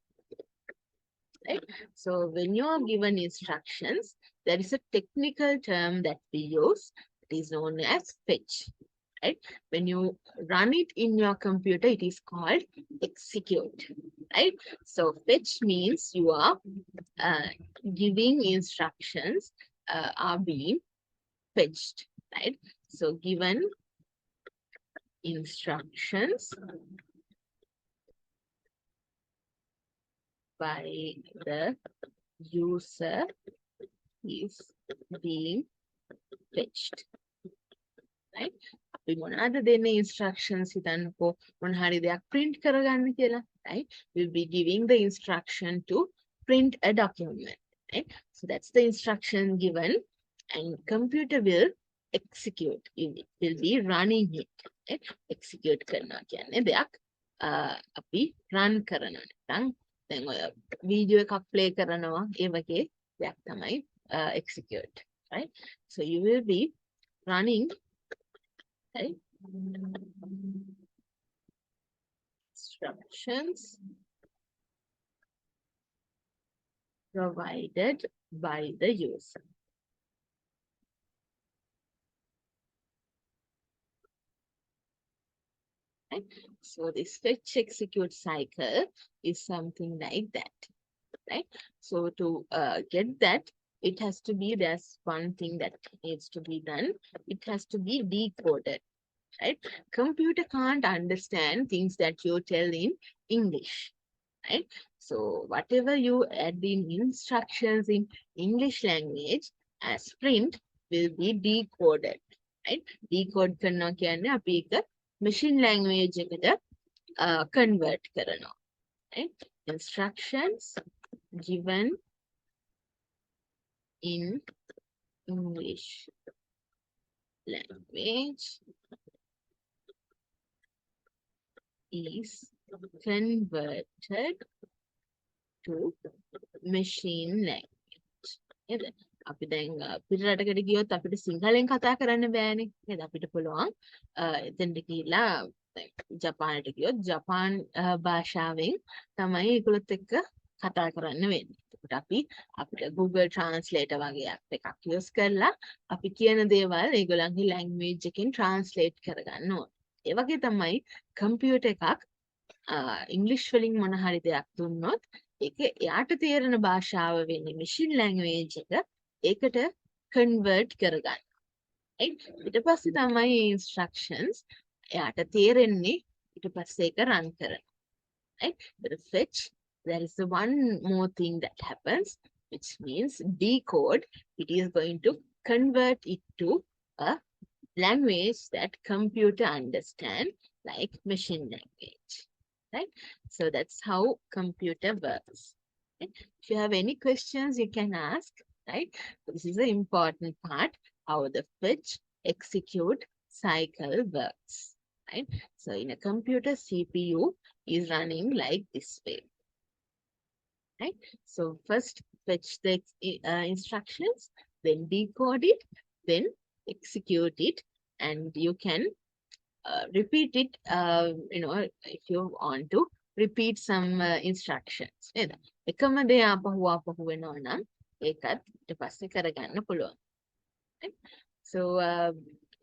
right? So when you are given instructions, there is a technical term that we use. It is known as fetch, right? When you run it in your computer, it is called execute, right? So fetch means you are uh, giving instructions are being fetched, right? So given instructions by the user is being fetched, right? අපි මොනවද දෙන්නේ instructions හිතන්නකෝ මොන හරි දෙයක් print කරගන්න කියලා, right? We'll be giving the instruction to print a document, right? So that's the instruction given, and computer will execute it, will be running it, right? Execute කරනවා කියන්නේ දෙයක් අපි run කරනවා. නැත්නම් දැන් ඔය වීඩියෝ එකක් play කරනවා ඒ වගේ දෙයක් තමයි execute, right? So you will be running, right? Instructions provided by the user. Right? So this fetch execute cycle is something like that, right? So to get that, it has to be, there's one thing that needs to be done. It has to be decoded, right? Computer can't understand things that you tell in English, right? So whatever you add in instructions in English language as print will be decoded, right? Decode කරනවා කියන්නේ අපි එක machine language එකට convert කරනවා, right? Instructions given in English language is converted to machine language. නේද? අපි දැන් පිටරටකට ගියොත් අපිට සිංහලෙන් කතා කරන්න බෑනේ. නේද? අපිට පුළුවන් එතනට ගිහිල්ලා ජපානයට ගියොත් ජපාන් භාෂාවෙන් තමයි ඒගොල්ලොත් එක්ක කතා කරන්න වෙන්නේ. එතකොට අපි අපිට Google Translator වගේ app එකක් use කරලා අපි කියන දේවල් ඒගොල්ලන්ගේ language එකෙන් translate කරගන්න ඕනේ. ඒ වගේ තමයි computer එකක් ඉංග්‍රීසි වලින් මොන හරි දෙයක් දුන්නොත් ඒක එයාට තේරෙන භාෂාව වෙන්නේ machine language එක ඒකට convert කරගන්න. right? ඊට පස්සේ තමයි instructions එයාට තේරෙන්නේ ඊට පස්සේ ඒක run කරන. right? The fetch, there is one more thing that happens, which means decode. It is going to convert it to a language that computer understand, like machine language, right? So that's how computer works. Right? If you have any questions, you can ask, right? This is the important part, how the fetch execute cycle works, right? So in a computer, CPU is running like this way, right? So first fetch the instructions, then decode it, then execute it, and you can repeat it, if you want to repeat some instructions. නේද? එකම දේ ආපහු ආපහු වෙනවා නම් ඒකත් ඊට පස්සේ කරගන්න පුළුවන්. right? So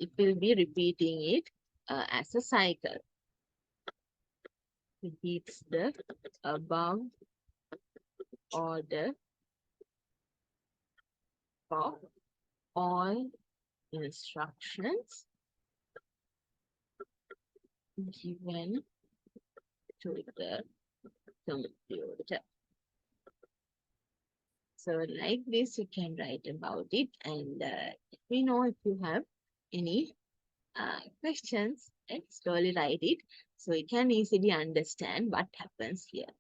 it will be repeating it as a cycle. Repeats the above order for all instructions given to the computer. So like this, you can write about it, and let me know if you have any questions, right? Slowly write it. So you can easily understand what happens here.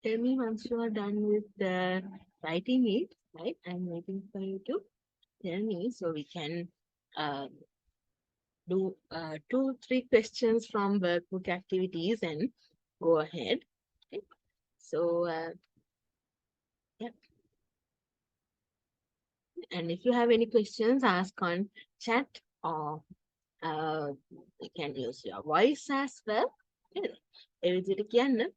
Tell me once you are done with writing it, right? I'm waiting for you to tell me so we can uh, do two, three questions from workbook activities and go ahead. Okay. So, yeah. And if you have any questions, ask on chat or you can use your voice as well. ඒ විදිහට කියන්න.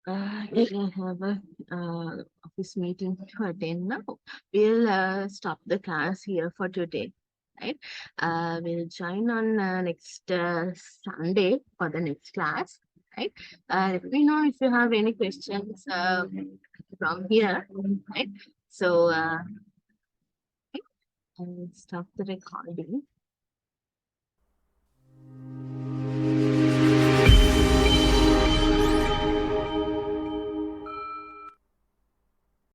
I have a office meeting to attend now. We'll stop the class here for today, right? We'll join on next Sunday for the next class, right? Let me know if you have any questions from here, right? So I'll stop the recording.